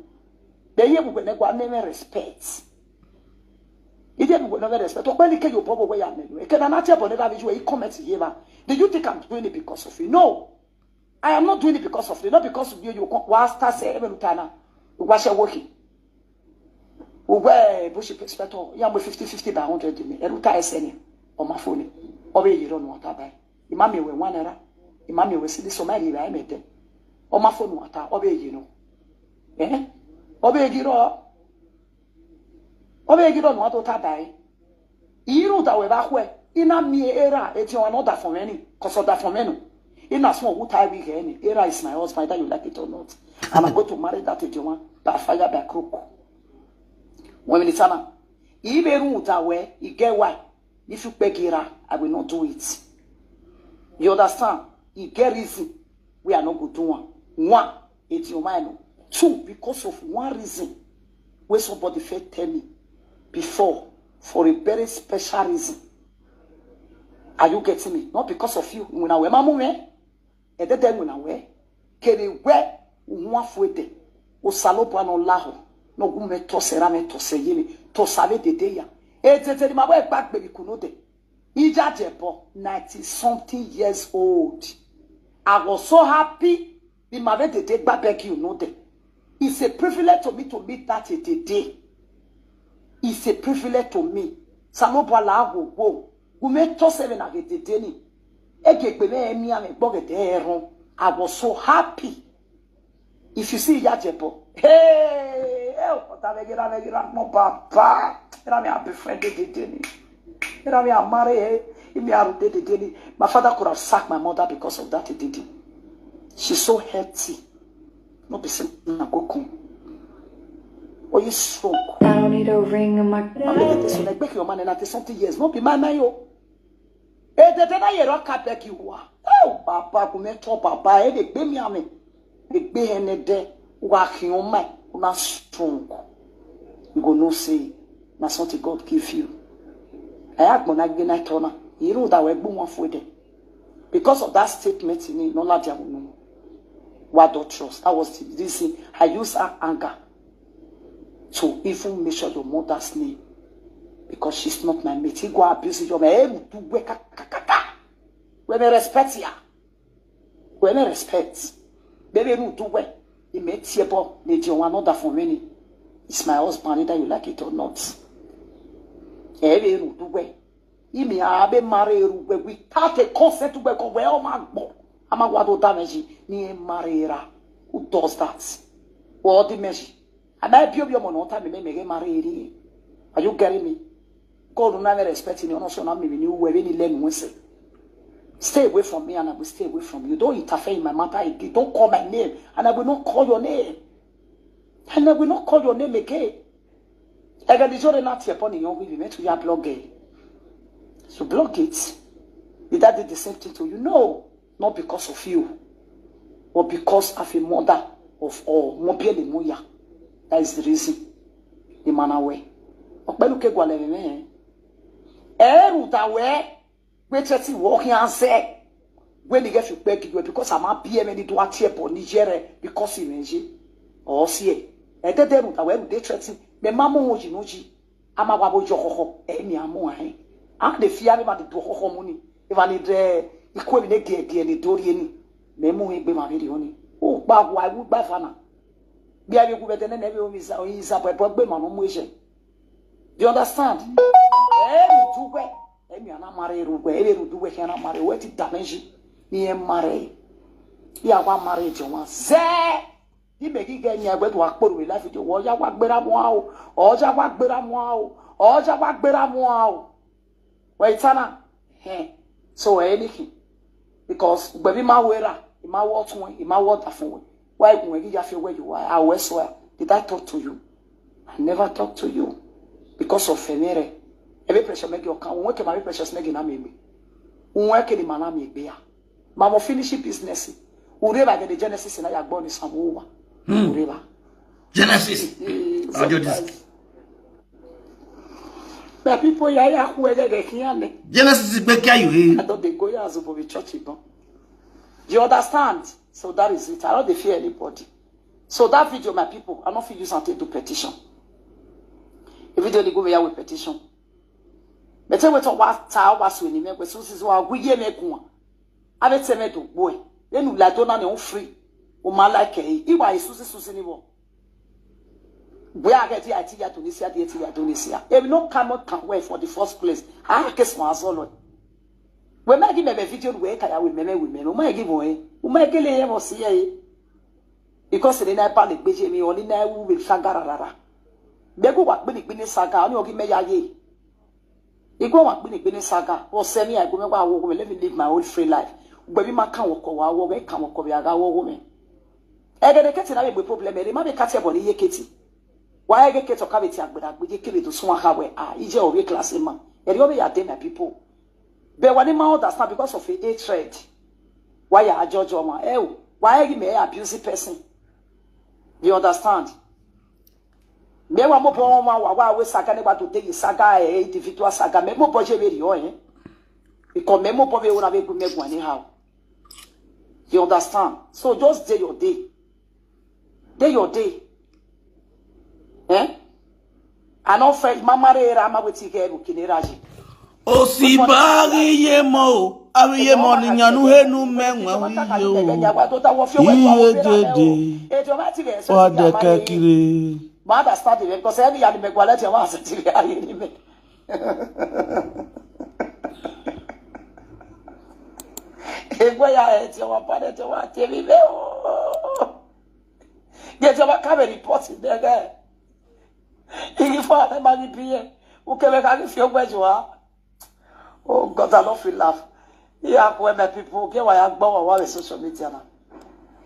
The year we never name respects. He didn't never respect. When he came, you probably way and can I tell you that he comments here? Do you think I'm doing it because of you? No. I am not doing it because of you, not because of you. You was say every time. You was working. We were bushy perspective. You have 50 by 100 me. Every time I send you on my phone. Or you don't want to buy. The mommy will 1 era. Imami we see this so many I made them. O ma phone water, obey you know. Obey you know. Obey you don't want to die. You know that we back where in a mere era, it's your another for many, cause of that for many. In a small wood I will any era is my husband, whether you like it or not. And I go to marry that Ejoma by fire by crook. When it's Anna, even that way, you get why. If you beg era, I will not do it. You understand? You get reason. We are not going to do one. One, it's your mind. Two, because of one reason, where somebody failed tell me before, for a very special reason. Are you getting me? Not because of you. When I wear my mom, and then when I wear, can you wear one foot? O salopo no laho, no gume to serame to seyimi, to save the day. It's my way back, baby Kunote. Ija Jebo, 90-something years old. I was so happy in my way to take back, you know that. It's a privilege to me to meet that day. It's a privilege to me. Salopo la go. Gume to seven again the day. I was so happy. If you see Yajebo, hey, papa, my father could have sacked my mother because of that. She's so healthy. No be saying na go come. Or you strong. I don't need a ring in my So like make your man and something years. No be my yo. Eh, the day you rock up like you are. Oh, papa, come talk papa. Eh, they pay me ame. They pay hene de. Working on my, una strong. You go no say. Na something God give you. I ask when I get night on. You know that we boom one for them. Because of that statement in it, no la dia no. What don't trust. That was the reason I use her anger to even mention your mother's name. Because she's not my mate. He go abuse your man. When I respect her. When I respect. Baby, you do well. He made Tiebo, naijawatch for many. It's my husband, whether you like it or not. Baby, you do well. He may have married without a consent to go well, man. I'm a wado damage. Ni marriera. Who does that? What the measure? And I pure your monota me make married. Are you getting me? God will never respect you. Also, not me. You were any learn say. Stay away from me and I will stay away from you. Don't interfere in my matter again. Don't call my name and I will not call your name. And I will not call your name again. I got the joy not here upon the young women to your blog. So block it. Did that did the same thing to you? No. Not because of you. But because of a mother of all. Mobiele moya. That is the reason. The man away. Okbeluke gwaleme. Utawe. Wait till you walking and say when you get to beg you because I'm a PM and do a tip on Nigeria because he mentioned or see it. At the when they threaten the mamma Mojinoji, I'm a wabo joho, any amoe. I'm the fear about the doho money. If I need the equivalent again, the Dorian, Memo will be my video. Oh, but why would buy Fana? Be I will better than everyone is up a problem on motion. Do you understand? Too well. Emi ana marry rugwe ele ruduwe kana marry weti damage ni marry ya wa marry jonwa ze di meki genya gbe to akporu we life jo wo ya wa gbera mu awo oja wa gbera mu awo oja wa gbera mu awo we tana so anything because gbe ma wera ma wo tun ma wo da fun we why kun we ya fe where you are I will swear did I talk to you? I never talk to you because of femere. Every pressure make your account. When my precious make na me. When the man me be ya. Mama finish business. Ureba get the Genesis na ya born is samuwa. Ureba. Genesis. But people ya who are they here. Genesis is back you. I thought they go here as a church. Do you understand? So that is it. I don't fear anybody. So that video, my people, I don't feel you something to petition. If you don't go here with petition. But tell me what was when you make so we ye make one. I bet me to boy. Then you like don't free. O man like Iwa is Susi anymore. We are getting idea to this year, Tunisia. If no come out can wait for the first place. I guess my solo. We may give me a video where I will remember women. We might give away. We might get a see because the night panic be me only now will sagarara. They go back when saga, and you'll give me a ye. You go back when saga, or send me, I go back, I will live my own free life. Baby, my can walk over, I will make come over a woman. I get a cat and with problem, they might be catchable in ye kitty. Why I get to cavity, but we kill it to swan highway, is your way class in man. And you'll be a dinner people. But when the that's not because of a trade. Why are judge or my why you may abuse a person? You understand? Me wa mo po wa we saga ne ba to take saga individual saga me mo projet be rio because me mo po be una be ku me gu anyhow. You understand? So just day your day. Day your day. And offer mama re ra ma weti ke bu kiniraji. Osibari yemo, ari yemo ni nyanu henu menwa wiyo. Iye jede, wade kakire. Mother started because every year me go let you want to tell you me. Ego ya eti wa pare te wa temi be o. Get your come report there. If for the money be, who can make feel where you are? Oh God, I don't feel laugh. Yeah, when my people get why I go on social media now.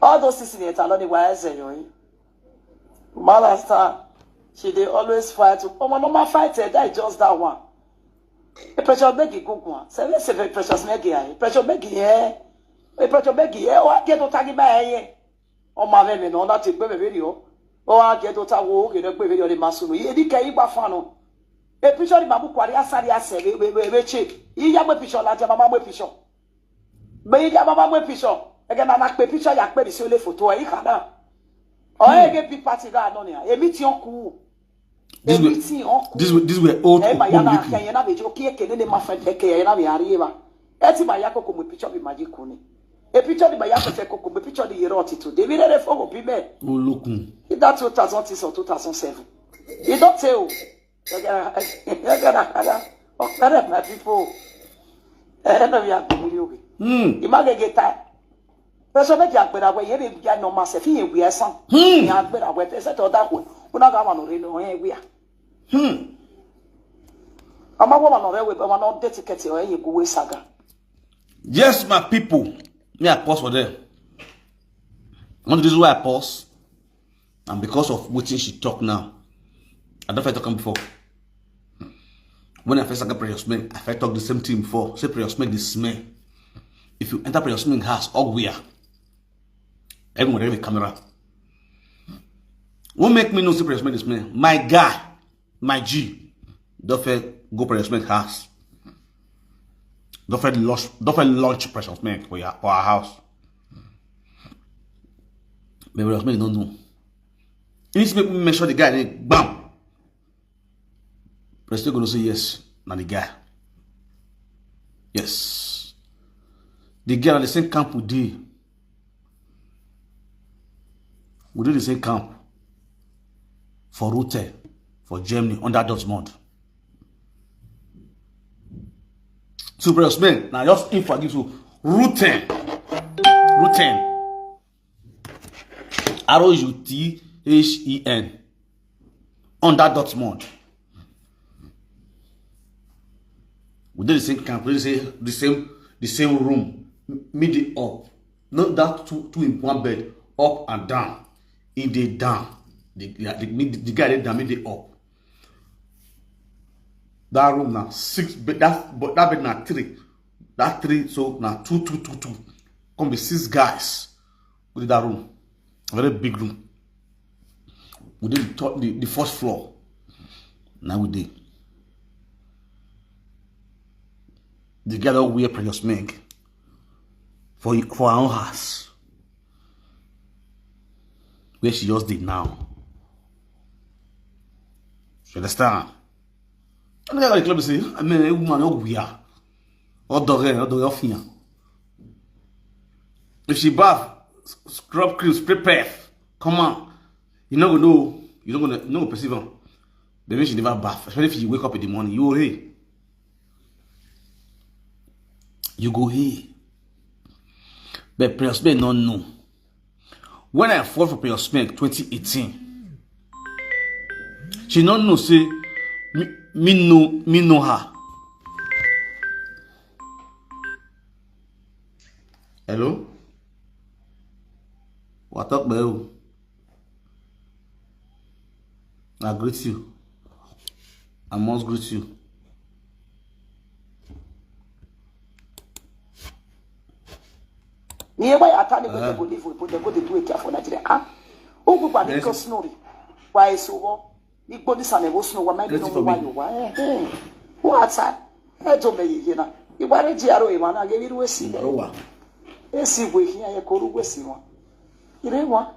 All those things in it are not the way I say you. Malasta, she they always fight. Oh, my normal fight, that just that one. A pressure make it good one. Say, let's say, precious make it. Pressure make it here. A pressure make it here. Oh, I get to tag it by here. Oh, my baby, no, not a baby video. Oh, I get to tag walk in a baby video. The Masuno. You can't even fano. A picture of Babu Quaria Saria said, we check. You have a picture like a mamma picture. But you have a mamma picture. Again, I'm not a picture, you have a silly photo. I can't. Oh, I get big party that on here. A meeting on cool. This were old people. Can you not be joking? Can you my friend take care? You know, that's my Yako with picture of magic. A picture of my Yako with picture of the year to they will never forget people. Oh, look. That's 2006 or 2007. You don't tell. You're gonna my people. I know you have to do it. You might get tired. Person make you better way. You be no master. If you are some, you are better way. They said that way. We not going to know where we are. I'm a woman on the way, but I'm not dedicated or any good saga. Yes, my people. Me, I pause for them. One reason why I pause, and because of what she talk now. I don't fight talking before. When I first got prayer smell, I talk the same thing before. Say prayer smell the smell. If you enter prayer smell house, or where? Everyone have a camera. What make me know say prayer smell the smell? My guy, my G, don't go prayer smell house. Don't launch prayer smell for our house. Maybe prayer smell don't know. It needs to make me make sure the guy then bam. But still gonna say yes, not the guy. Yes. The girl at the same camp we did. We did the same camp for Rute, for Germany, under Dortmund. Super Osman, now just if I give you Ruten. ROUTHEN. Under Dortmund. We did the same camp, we did the same room, mid up. Not that two in one bed, up and down. In the down. The guy did down, mid it up. That room now 6 bed, that bed now 3. That 3, so now 2. Come be 6 guys with that room. A very big room. We did the first floor. Now we did. The girl that wear precious make for our own house. Where she just did now. You understand? And the guy at the club say, I mean, a woman oh wear. Or dog fia. If she bath, scrub cream, spray perf, come on. You don't gonna perceive her. Maybe she never bath. Especially if you wake up in the morning, you hey. You go here. But Prince May not know. When I fought for Prince May 2018, she not know say me know her. Hello? What up, bro? I greet you. I must greet you. Nearby, I tell you what they believe we put the good to it for Nigeria. Ah, oh, go back because snowy. Why so? The body son was no one might know why you were. What's that? I told me, you know, you were a GRO, man. I gave you a seat. A seat with here, a cold West one. You didn't want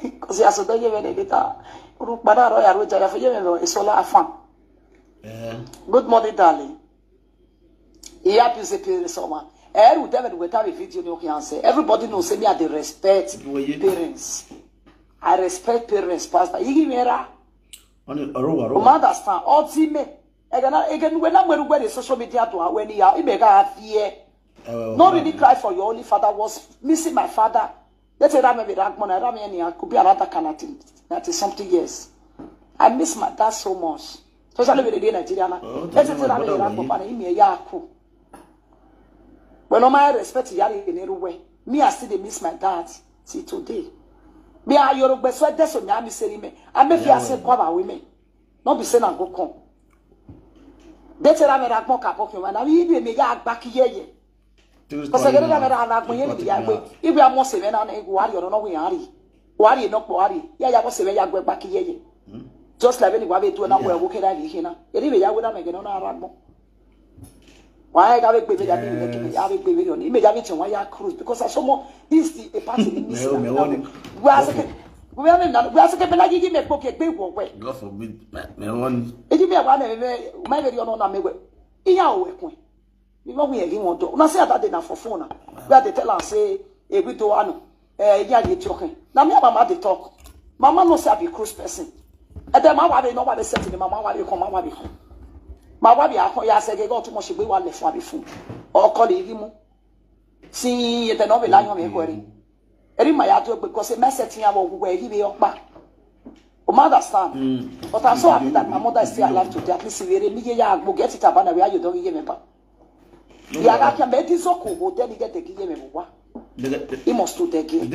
because he has a day when they get a Royal Roger for you, a solar fun. Good morning, darling. He happens to pay the summer. Everybody knows me. I respect parents. I respect parents, Pastor. You give me a understand. Ultimate. Again, when I'm going to wear the social media to when you are, fear. Not really cry for your only father was missing my father. Let's say that could be another kind of thing. That is something, yes. I miss my dad so much. Especially with the Nigerian. Let's say that when I respect Yari in every way, me I still miss my dad. See today. Me I Yoruba so that's what me say me. I may feel say kwaba women. Not be saying I go come. That's what I made a mock up and I even me ya back here. Because I get another if we are more seven and worry or no we are. Worry not worry. Yeah, was seven ya go back here. Just like when you do not wear working at here. Anyway, I would not make it on our why I got a baby? I have baby on image. I have why I cruise because I saw more. This is a part of the mission. We are like give me a pocket big way. God forbid. If you one, my very own me. In our way, you know, we again want to. Not say that enough for phone. We have to tell us, say, a bit to one. Yeah, you're talking. Now, me, Mama, they talk. Mama knows I be cruise person. And then, Mama, they know what they said to the Mama, what you come, Mama, be home. My wife, I said, go to Moshe, one left for before. Or call him. See, the novel line on me, query. Every my auto because a message here where he be up back. Oh, mother stand. But I'm so happy that my mother is still alive today. At least if you will get it up and where you don't give me back. The other can bet is so cool, then you get the game. He must do the game.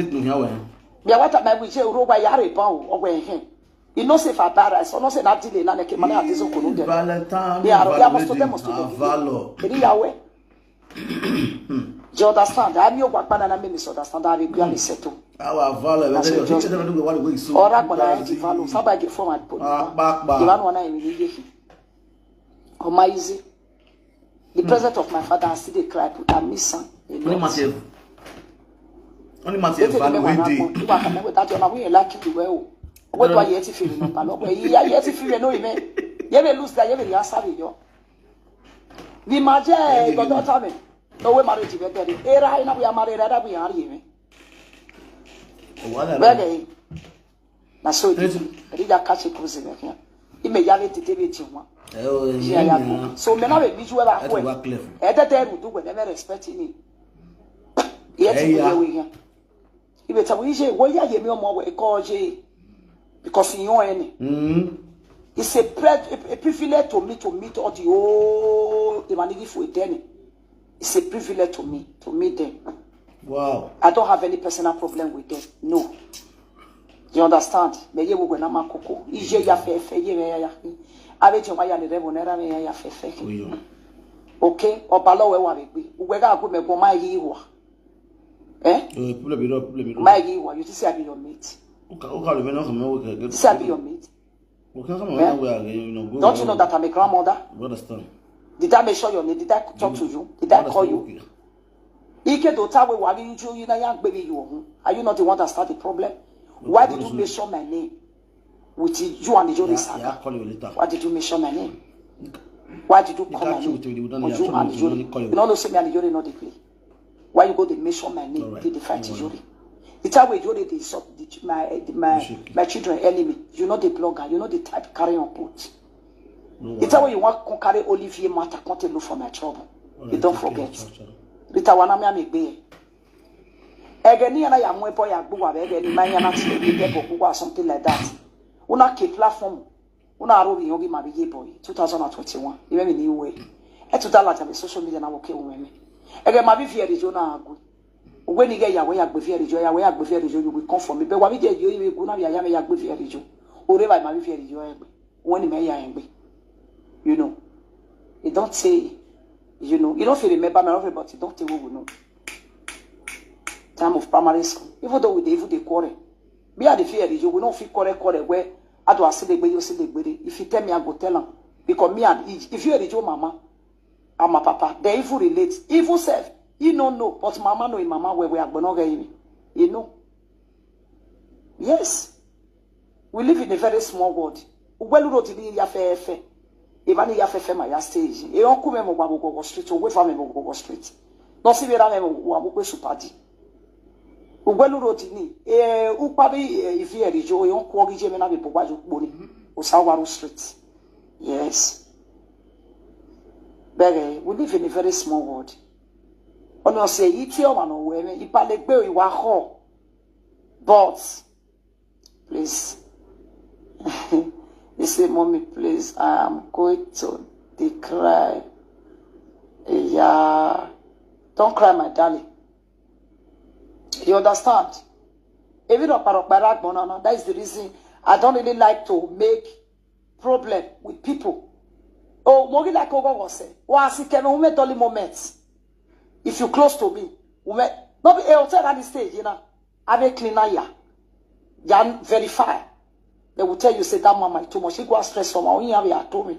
Yeah, what I wish you wrote by Yari Bow or where him. You know, if I paradise, or not say that delay, and I came out this old Valentine. Yeah, must to demonstrate valor. Do you understand? I'm your work, and I may misunderstand. I will be settled. Our valor, or I want to value. Somebody from my put back. You want one I immediately. Oh, my easy. The presence of my father, I see the cry, put a missing. Only myself. Only myself. You are coming with that, you're lucky to well. What do I yet feel? No, yet feel no man. You may lose that you may answer you. The Maja got out of it. No way marriage is better. Era in we are married that we are here. Well, now so it is. Read a catch a cruise in here. It may have it to take it. So, men are visual at work. At the time, we do whatever respecting it. Yet, here. If it's a wish, why are you more a call J? Because in your any, it's a privilege to meet all the old humanity for eternity. It's a privilege to meet them. Wow! I don't have any personal problem with them. No. You understand? Me ye wo na makoko. Ije ya fefe ye me ya. Abeje wa ya le rebo na ra me ya fefe. Okay? Obalo we wa be gbe. Ugbe ga go me go ma yi wa. Problem. Ma yi wa. You see I be your mate. Sabi your mate. Don't you know that I'm a grandmother? Did I make sure your name? Did I talk to you? Did I call you? Are you not the one that started the problem? Why did you mention my name? With you and the Johnny Saga? Why did you mention my name? Why did you call my name? With you and the Johnny? You don't say me and the Johnny not the play. Why you go to mention my name? Did the fight the Johnny? The time we do my children enemy, you know the blogger, you know the type carry on put. The time when you want to carry Olivier Mata, can't look for my trouble. You don't forget. Rita wana me amegbe. Egeni na ya mo epo ya gbo wa be ni manya na ti be boku or something like that. Una ke platform. Una arobi yogi ma be boy 2021. Even in new way. E to that like social media na wo ke wo me. Ege ma bi fear rejo na agu. When you get ya way agbe fear rejo, ya way agbe fear rejo, you will come from me. But wa bi je yo you go na ya me ya agbe fear rejo. Ore ba ma bi fear rejo egbe. When me ya egbe. You know. You don't say, you know, you don't feel remember me, but you don't tell what we know. Time of primary school. Even though they quarrel. Me at the fear rejo, we don't feel quarrel where I do say the way you say the way. If you tell me, I go tell them. Because me and if you are rejo mama, and my papa, they even relate. Even self, you don't know, but mama know in mama where we are going to get. You know. Yes. We live in a very small world. Well, wrote in the affair. Even if you have a my stage, you don't come and go street or wait for me go street. No see me around go supadi. Well, wrote in Upabi if you are the joy, you don't call the Gemini be Pogaju Boni or Sawaru Street. Yes. But we live in a very small world. On your say, eat your man or women, you probably go you are home. But, please, he said, Mommy, please, I am going to decry. Yeah, don't cry, my darling. You understand? Even that is the reason I don't really like to make problem with people. Oh, more like Ogo was saying, only moments. If you close to me, not be able to at this stage, you know, I will clean ya. Jan verify. They will tell you, say that mama too much. She go stress from my own have told me.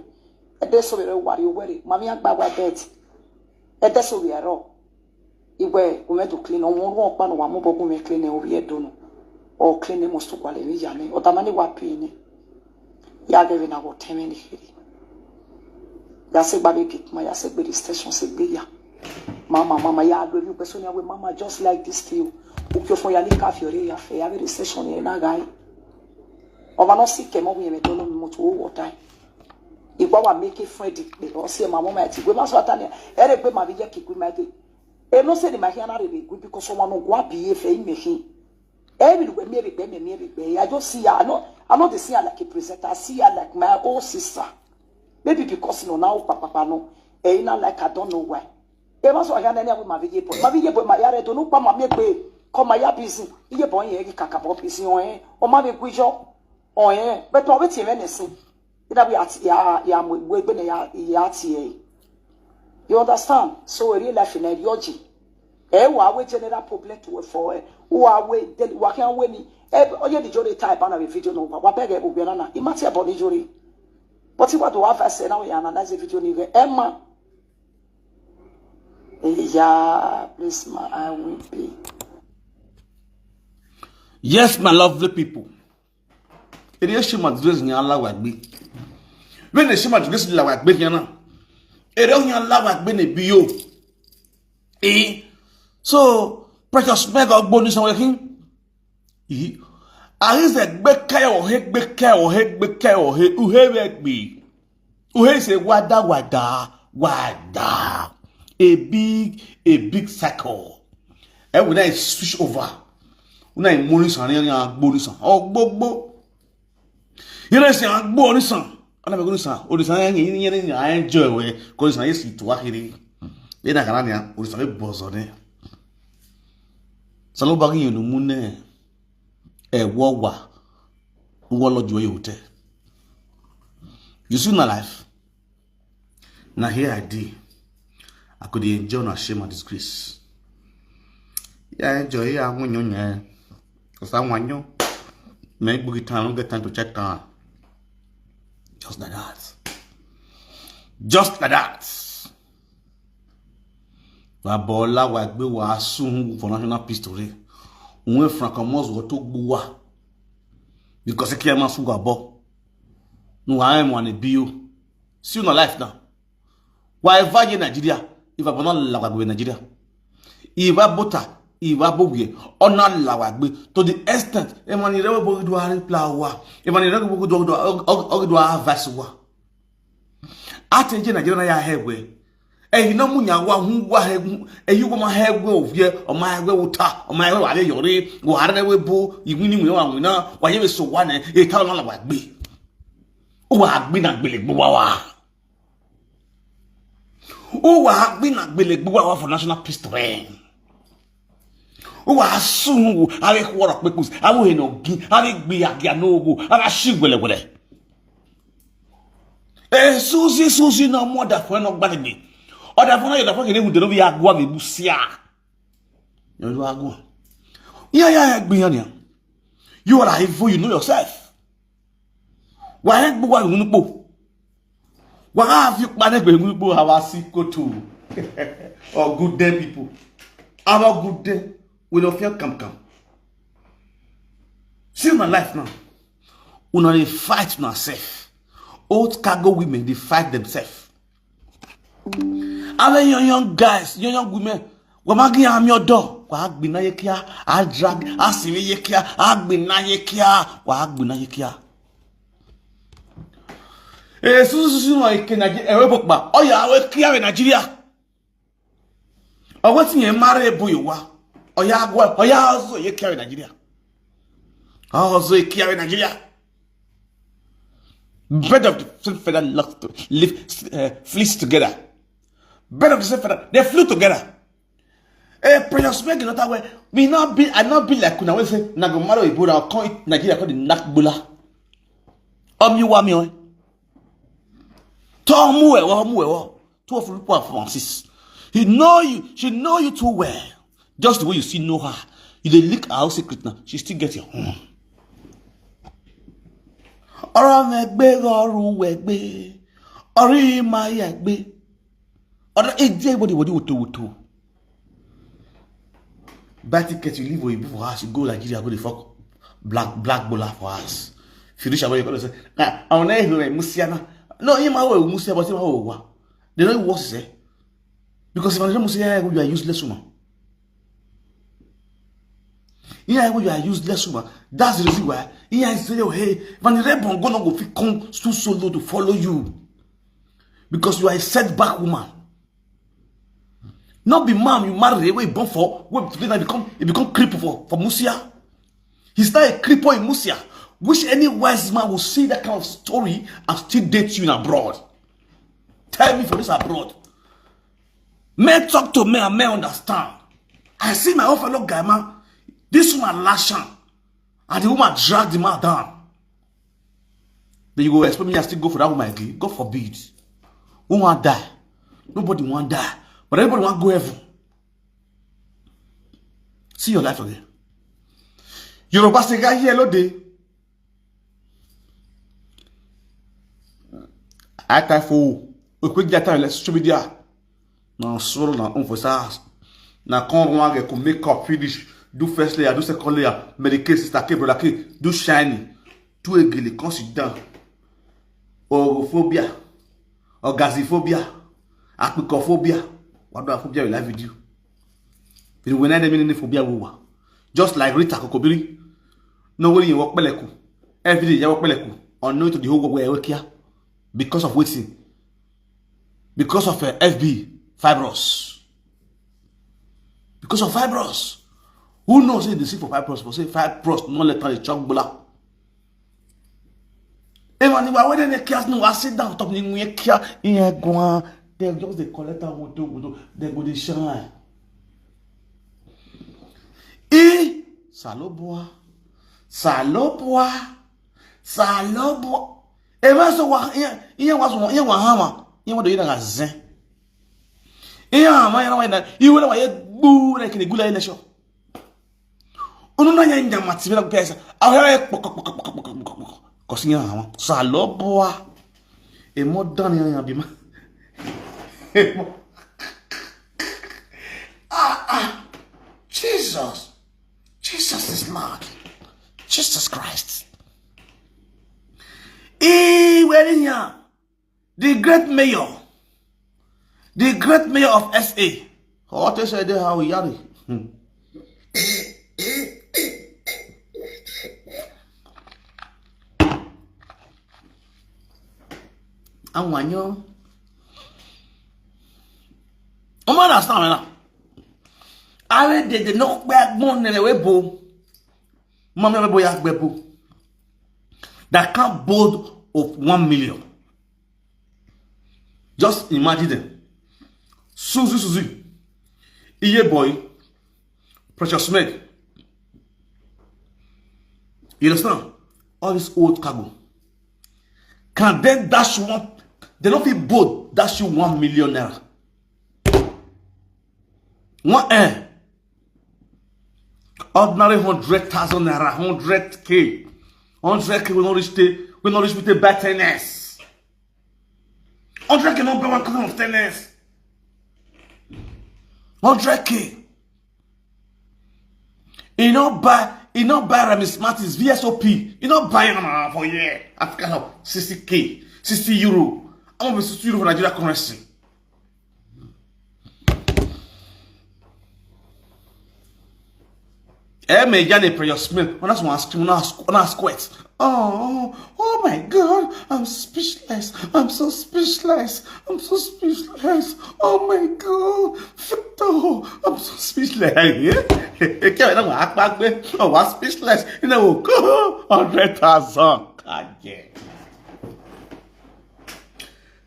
And that's so very worry, worry. Mammy and Baba bed. And that's so we are all. If we went to clean on one pan or one mobile clean over here, don't know. Or clean them most to quality, Yammy, or the money what penny. Yagavin about 10 minutes. That's a baby pick my ass at the station, said Bia. Mama, ya agree with person with mama just like this to you. Uko for your liquor for your affair, every recession in a guy. Or not sick came over and don't know much water. If I make a friend, or say my mama, we must what I every pay my video kick with my day. And no say my hand are good because someone will go be a fame machine. Everywhere, maybe, I just see her. I'm not the see her like a presenter, I see her like my old sister. Maybe because you know now, Papa, no, and not like I don't know why. Must I have any of my video. My video, my yard, don't know, my make come my busy. You boy, you cacapo busy on or my big job. Oh, yeah, but no, it's anything. That we are yati. You understand? So a real life in a yogi. We general public to work for who are we then working winning. Oh, yeah, the jury type on a video over. What beg will be another. It must about the jury. But see what do I say now? Analyze the video. Emma. Yeah, please, I will be. Yes, my lovely people. It is she must dress in your love like me. When the she must dress like me, it don't your love like me, be you. So, precious mega bonus on him. I is a big cow or head, big cow or head, big cow or head, who have me. Who say, wada. A big circle. And when I switch over, when I bonus on bonus on, oh, bobo. You know, say, I'm bonus on. I'm going to say, oh, this I enjoy because I see to work here. Then I can with some boss on it. So, nobody in the moon, a wawa, who will not do you. You see my life. Now, here I did. I could enjoy no shame or disgrace. Yeah, enjoy ya when you know. Because I want you. Make boogie time, don't get time to check time. Just like that. Just like that. La bola wa gbe wa sun for national peace story. Unwe francamos wo to gbuwa. Because e kiama sun go abo. No I am one bio. See no life now. Why ever Nigeria? If I want la wa gbe Nigeria. If I bota, if I bogue, ona la wa gbe to the extent e man ire bo do ari plawa. E man ire bo do vasuwa. Atenje Nigeria na ya hewe. e hina munya wa hu wa hegu e yi wo ma hegu ovie o ma hegu wuta o ma hegu wa le yore wo are we bo yiguni mu wa na wa ye so wa na e ta la wa gbe o wa gbe na gbele gbo wa o wa gbe na gbele gbo wa for national peace to reign o wa sun are ko ro pekus awo he no gi are gbe agia no go ara shi gwele Susi no more that for no gbadegbe or that for no you that for kele hu de no bi agwa be busia you do agwa yeah gbiyan you are evil, you know yourself wa gbo wa hu nupo wa ha fi pa negbe hu nupo hawa si koto or good day people our good day we don't feel come see my life now we no dey fight na self. Old cargo women, they fight themselves. Other young guys, young women, wamagi am your door. Wag bina yekia, I drag, I see yekia, I bina yekia, wag bina yekia. Susu no ikenaji ewebokba. Oh ya we kia in Nigeria. Oh what's in marry boywa? Oh ya go, oh ya also yekia in Nigeria. Also yekia in Nigeria. Bird of the same feather flees together. Bird of the same feather, they flew together. Precious make another way. I not be like when I will say Nagomaro Ibura, I'll call it Nigeria called the Nakbula. You want me? Tomu, 12 Francis. She know you too well. Just the way you see know her. You dey leak her secret now. She still get your Ora megbe oru wegbe ori ma yegbe ora eje body wuto buy ticket you leave Oyibo for us you go Nigeria go the fuck black bowler for us if you reach about you go say I want to hear musiana no you ma we musia but you wa they know what say because if I don't musia you are useless woman. Yeah, you are useless woman. That's the reason why he is saying, hey, when the rebel gonna go come too solo to follow you. Because you are a setback woman. Not be mom, you marry away born for when become cripple for Musia. He's not a cripple in Musia. Wish any wise man will see that kind of story and still date you in abroad. Tell me for this abroad. Men talk to me and men understand. I see my own fellow guy, man. This woman lash on, and the woman dragged the man down. Then you go expect me to still go for that woman again? God forbid. Who want die? Nobody want die. But everybody want go heaven. See your life again. Yoruba say guy here hello day. I type for a quick data let's show me there. Now swallow now on for SARS. Now come on get make up finish. Do first layer, do second layer, medicate, sister K, brother K, do shiny, do egili, consider, orophobia, orgaziphobia, apicophobia. What do I phobia will live with you? When I mean phobia, just like Rita Kokobiri, no way you walk beleku, every day you walk beleku, unknown to the whole world where you here because of waiting, because of FB fibros, because of fibros. Who knows if they see for fibros? For say fibros, no let the chalk bula. Even if I went in the class, no, I sit down top in the kia in a guan. They just the collector would do, they go the shine. Saloboa. Ever so what? Here was one hammer. You want to eat a zen. Yeah, my you will have a boo like a good election. Ununa nyanja matsibela kupesa ahera kosinya saloboa e modern ya bima Jesus is Lord. Jesus Christ. Where in here? The great mayor of SA. What is it how we are? Anwanyo understand now. I did not back more than a webo. Mamma boy has webo. That can't board of 1 million. Just imagine them. Suzy. Iye boy. Precious Meg. You understand? All this old cargo. Can then dash one? They don't feel bold. Dash you 1 million naira. One ordinary 100,000 naira, 100K. 100K will not reach with the bad tennis. 100K not buy one cousin of tennis. 100K. You not buy Remy Smarties VSOP. You not buy them for a year. African help 60K, 60 euro. I'm going to 60 euro for Nigeria currency. Me Jane prayer smell. When that's one scream, when I squirt. Oh my God! I'm speechless. I'm so speechless. I'm so speechless. Oh my God! Victor, I'm so speechless. Oh, I'm speechless. You know, 100,000. God yeah.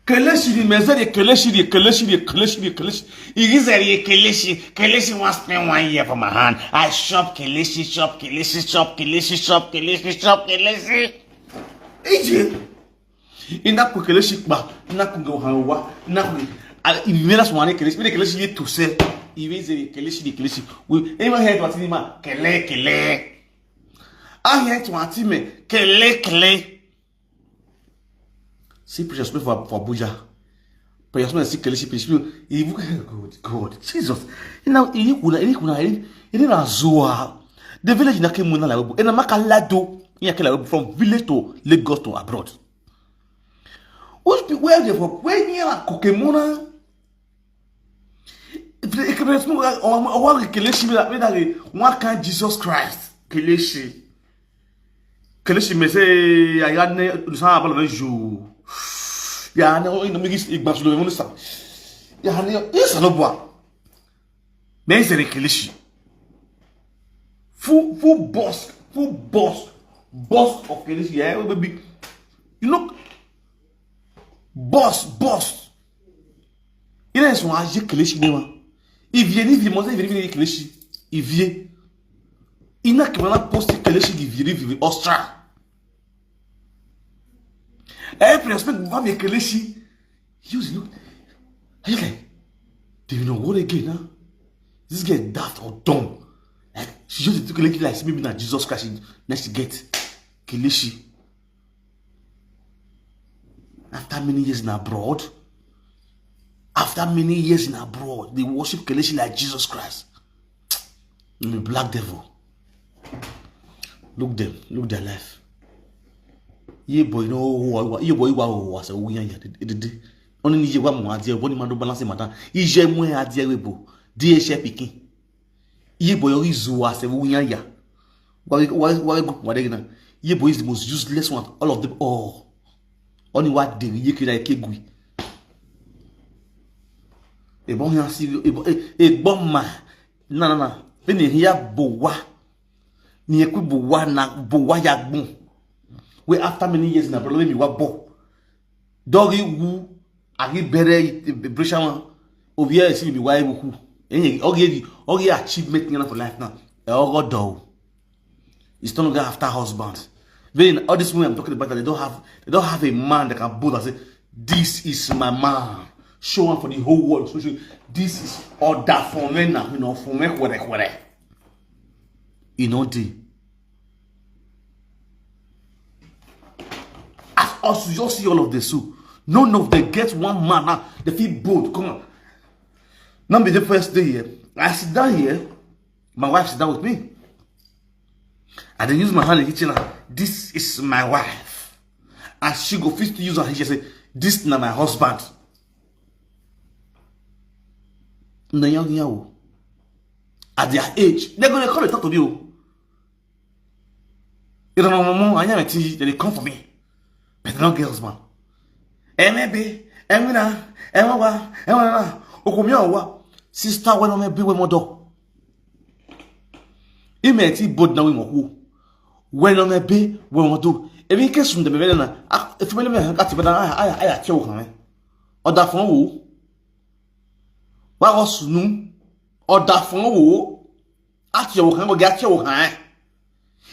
Keleshi wants spend 1 year for my hand. I shop Keleshi. Eje. Ina ku Keleshi pa, ina ku go hanwa, ina ku imena swane Keleshi ye to say. Iwe Keleshi. We anyone heard what ma kele. I heard what me kele. See precious for Abuja. Precious man see Keleshi precious. God, Jesus. Now ini kuna Zoa. The village na kemuna la webu. Ena makalado iya kela webu from village to Lagos to abroad. Where they for? Where near Kokemuna? If the economy or Keleshi one can Jesus Christ Keleshi me say I got ne sa ba le jour. Ya ne o ino migis igbasu lo mo sa. Ya ne isa lo boa. Mais c'est Keleshi. Full boss of Keleshi. Yeah, baby. You know, boss. Il est son âge Keleshi ne ma. Il vient Keleshi. Il vient. Il n'a que maintenant posté Keleshi qui vient Austria. Every aspect of my Keleshi, you look. Are you like, do you know what again? Huh? This guy daft or dumb. Like, she just took Keleshi like maybe not Jesus Christ. Next to get Keleshi. After many years in abroad, they worship Keleshi like Jesus Christ. The black devil. Look their life. Ye boy no ye boy was a winner. Only ye one more dear, one man do balance matter. Ije mo adie webo. DH picking. Ye boy is was a winner. Why go? Ye boy is the most useless one. All of them all. Only what they ye could like kegui. A bon a bomb man. No. When you hear bowa. Ni eku bowa na bowa yagbon. We after many years na problem mi wa bo. Doggy wu agi bere brishaman. Ovia see mi wa ewu. Ogi achievement for life now. Ogo do. It's no longer after husband. Then all this women I'm talking about, they don't have a man that can bold and say, this is my man. Show him for the whole world. So this is order for men now. You know, for me whatever. You know the. As us you just see all of this. So none of them get one man now. They feel bold. Come on. Now be the first day here. I sit down here. My wife sit down with me. I then use my hand in the kitchen. This is my wife. And she go fit to use her hand. She say, this is not my husband. At their age, they're going to come and talk to you. You don't know, Mama, I am a tea. They come for me. But they're not girls, man. Maybe, sister when on me be we modo. Imeti bod na we mo when on me be we modo. If in case from the baby na if me me got be na I achewo kan. Oda fun wo. Wa go sunu. Oda fun wo. Achewo kan go ge achewo kan.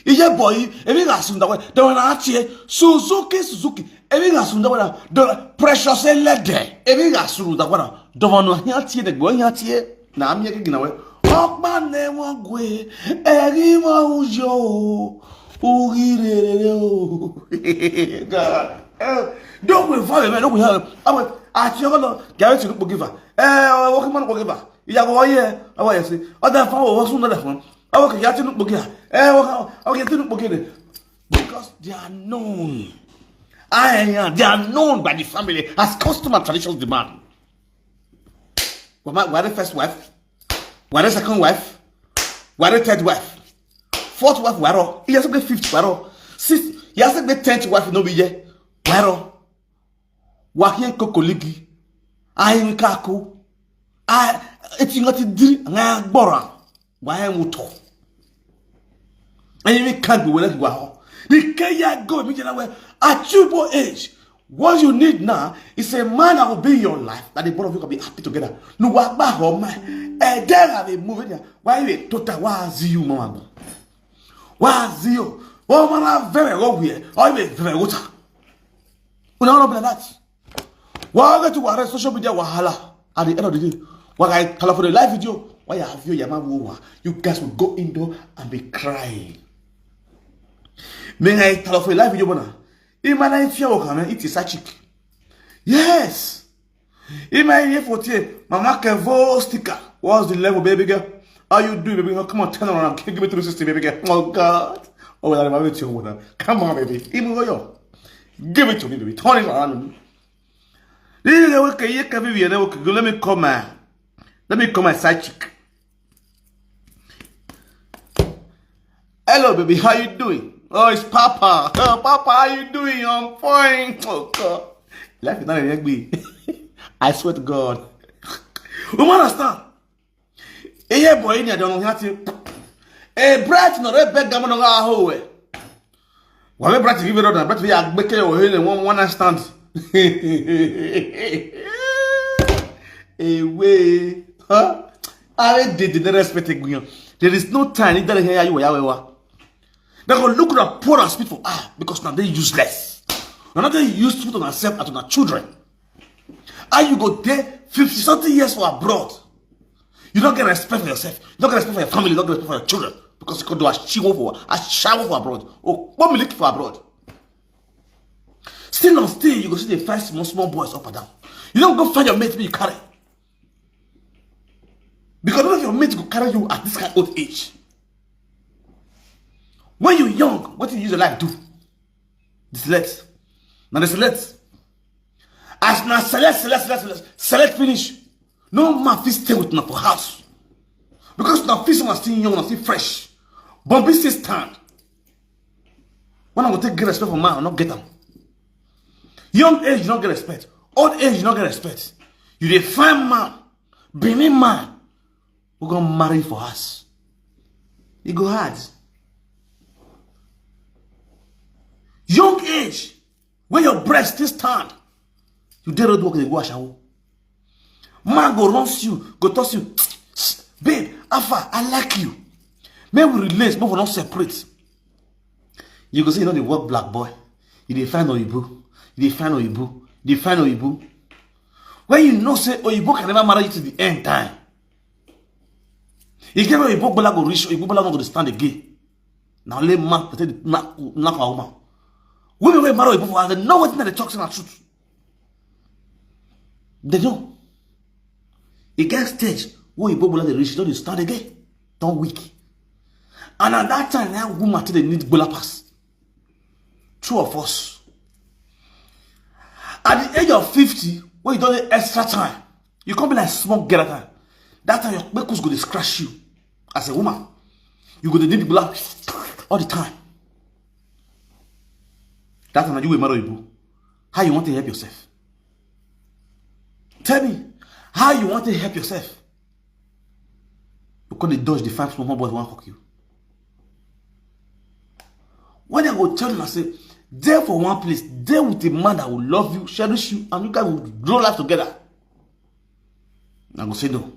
Iye boy, ebi ga sunda we. The one achie Suzuki. Ebi ga sunda we. The precious lede. Ebi ga sunda we. The one who achie the boy achie. Na am ye ke gina we. Okpa ne won gwe. Eri mo ujo. Ugirere o. God. Don't we follow me. Don't we help. Achie go no. Gary to go give her. What man go give her. Iya go here. Awa say. Other phone wo sunda the phone. Okay, you have to look because they are known. They are known by the family as custom and traditional demand. Why the first wife? Why the second wife? Why the third wife? Fourth wife, why? He has to be fifth, why? Sixth, he has to be 10th wife, no be here. Why? Wakian kokoligi. Ayin kako. It's not a dri, bora. Why am I talk? And you can't be willing to go. The Kenya go immediately at your age. What you need now is a man that will be in your life that the both of you can be happy together. No, what back home, man. And then have a moving there. Why you total was you, mama? Was you? Oh, man, I'm very low here. I'm very water. We don't know about that. Why are to arrest social media? Wahala at the end of the day. What I call for the live video. Why have you guys will go indoor and be crying. May I tell for a live video, Bona? It is a chick. Yes. In my year 14, Mama Kevo sticker. What's the level, baby girl? How you do, baby girl? Come on, turn around. Give me to the system, baby girl. Oh, God. Oh, I'm with you, come on, baby. Give it to me, baby. Turn it around. Let me come, man. Let me call my side chick. Hello, baby. How you doing? Oh, it's Papa. Oh, Papa, how you doing? I'm fine. Oh, God. Life is not an egg. I swear to God. You understand? Hey, boy, I don't know how to. Hey, bright, no, red bag, gammon on our whole way. Why, bright, give it on. Bright, we are making your head and one understand. Away. Huh? I did the respect. There is no time that here you are. They're going to look at poor and speak for because now they're useless. Now they're useful to themselves and to their children. And you go there 50-something years for abroad. You don't get respect for yourself. You don't get respect for your family. You don't get respect for your children. Because you can do a shower for abroad. Or 1 minute for abroad. Still on stay, you go see the five small boys up and down. You don't go find your mate you carry. Because none of your mates will carry you at this kind of old age. When you're young, what do you use your life to do? The select. Now the select. As now select finish. No man fit stay with now for house. Because now fish are still young, still fresh. But still stand. When I will take get respect from man, I will not get them. Young age, you don't get respect. Old age, you don't get respect. You define man, being man. We're going to marry for us. It go hard. Young age, when your breast still stand, you dare not walk in the go shower. Man go runs you, go toss you. Babe, Alpha, I like you. Maybe we relate, but we not separate. You go say you know the work black boy. You define Oyibo. You define Oyibo. You define Oyibo. When you know say Oyibo can never marry you to the end time. You get Oyibo Bola go reach, Oyibo Bola not go stand again. Now let man pretend knock a woman. Women will marry Oyibo for they know what they talk about truth. They know. It gets stage where Oyibo Bola they reach, don't stand again. Don't weak. And at that time, that woman they need Bola pass. Two of us. At the age of 50, when you don't need extra time, you can't be like small girl at time. That time your bakers go to scratch you as a woman. You go to need Bola all the time. That time you will marry you. How you want to help yourself? Tell me, how you want to help yourself? Because they dodge the five small boys want fuck you. When they go tell you, I say, there for one place, there with a man that will love you, cherish you, and you guys will grow life together. I go say no.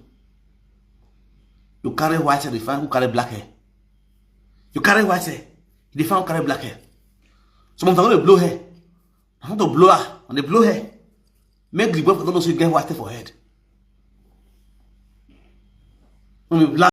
You carry white hair, they find who carry black hair. You carry white hair, they find who carry black hair. Sometimes I'm going to blow hair. I want to blow her, and they blow hair. Make the boy for those who get white hair for head. When we black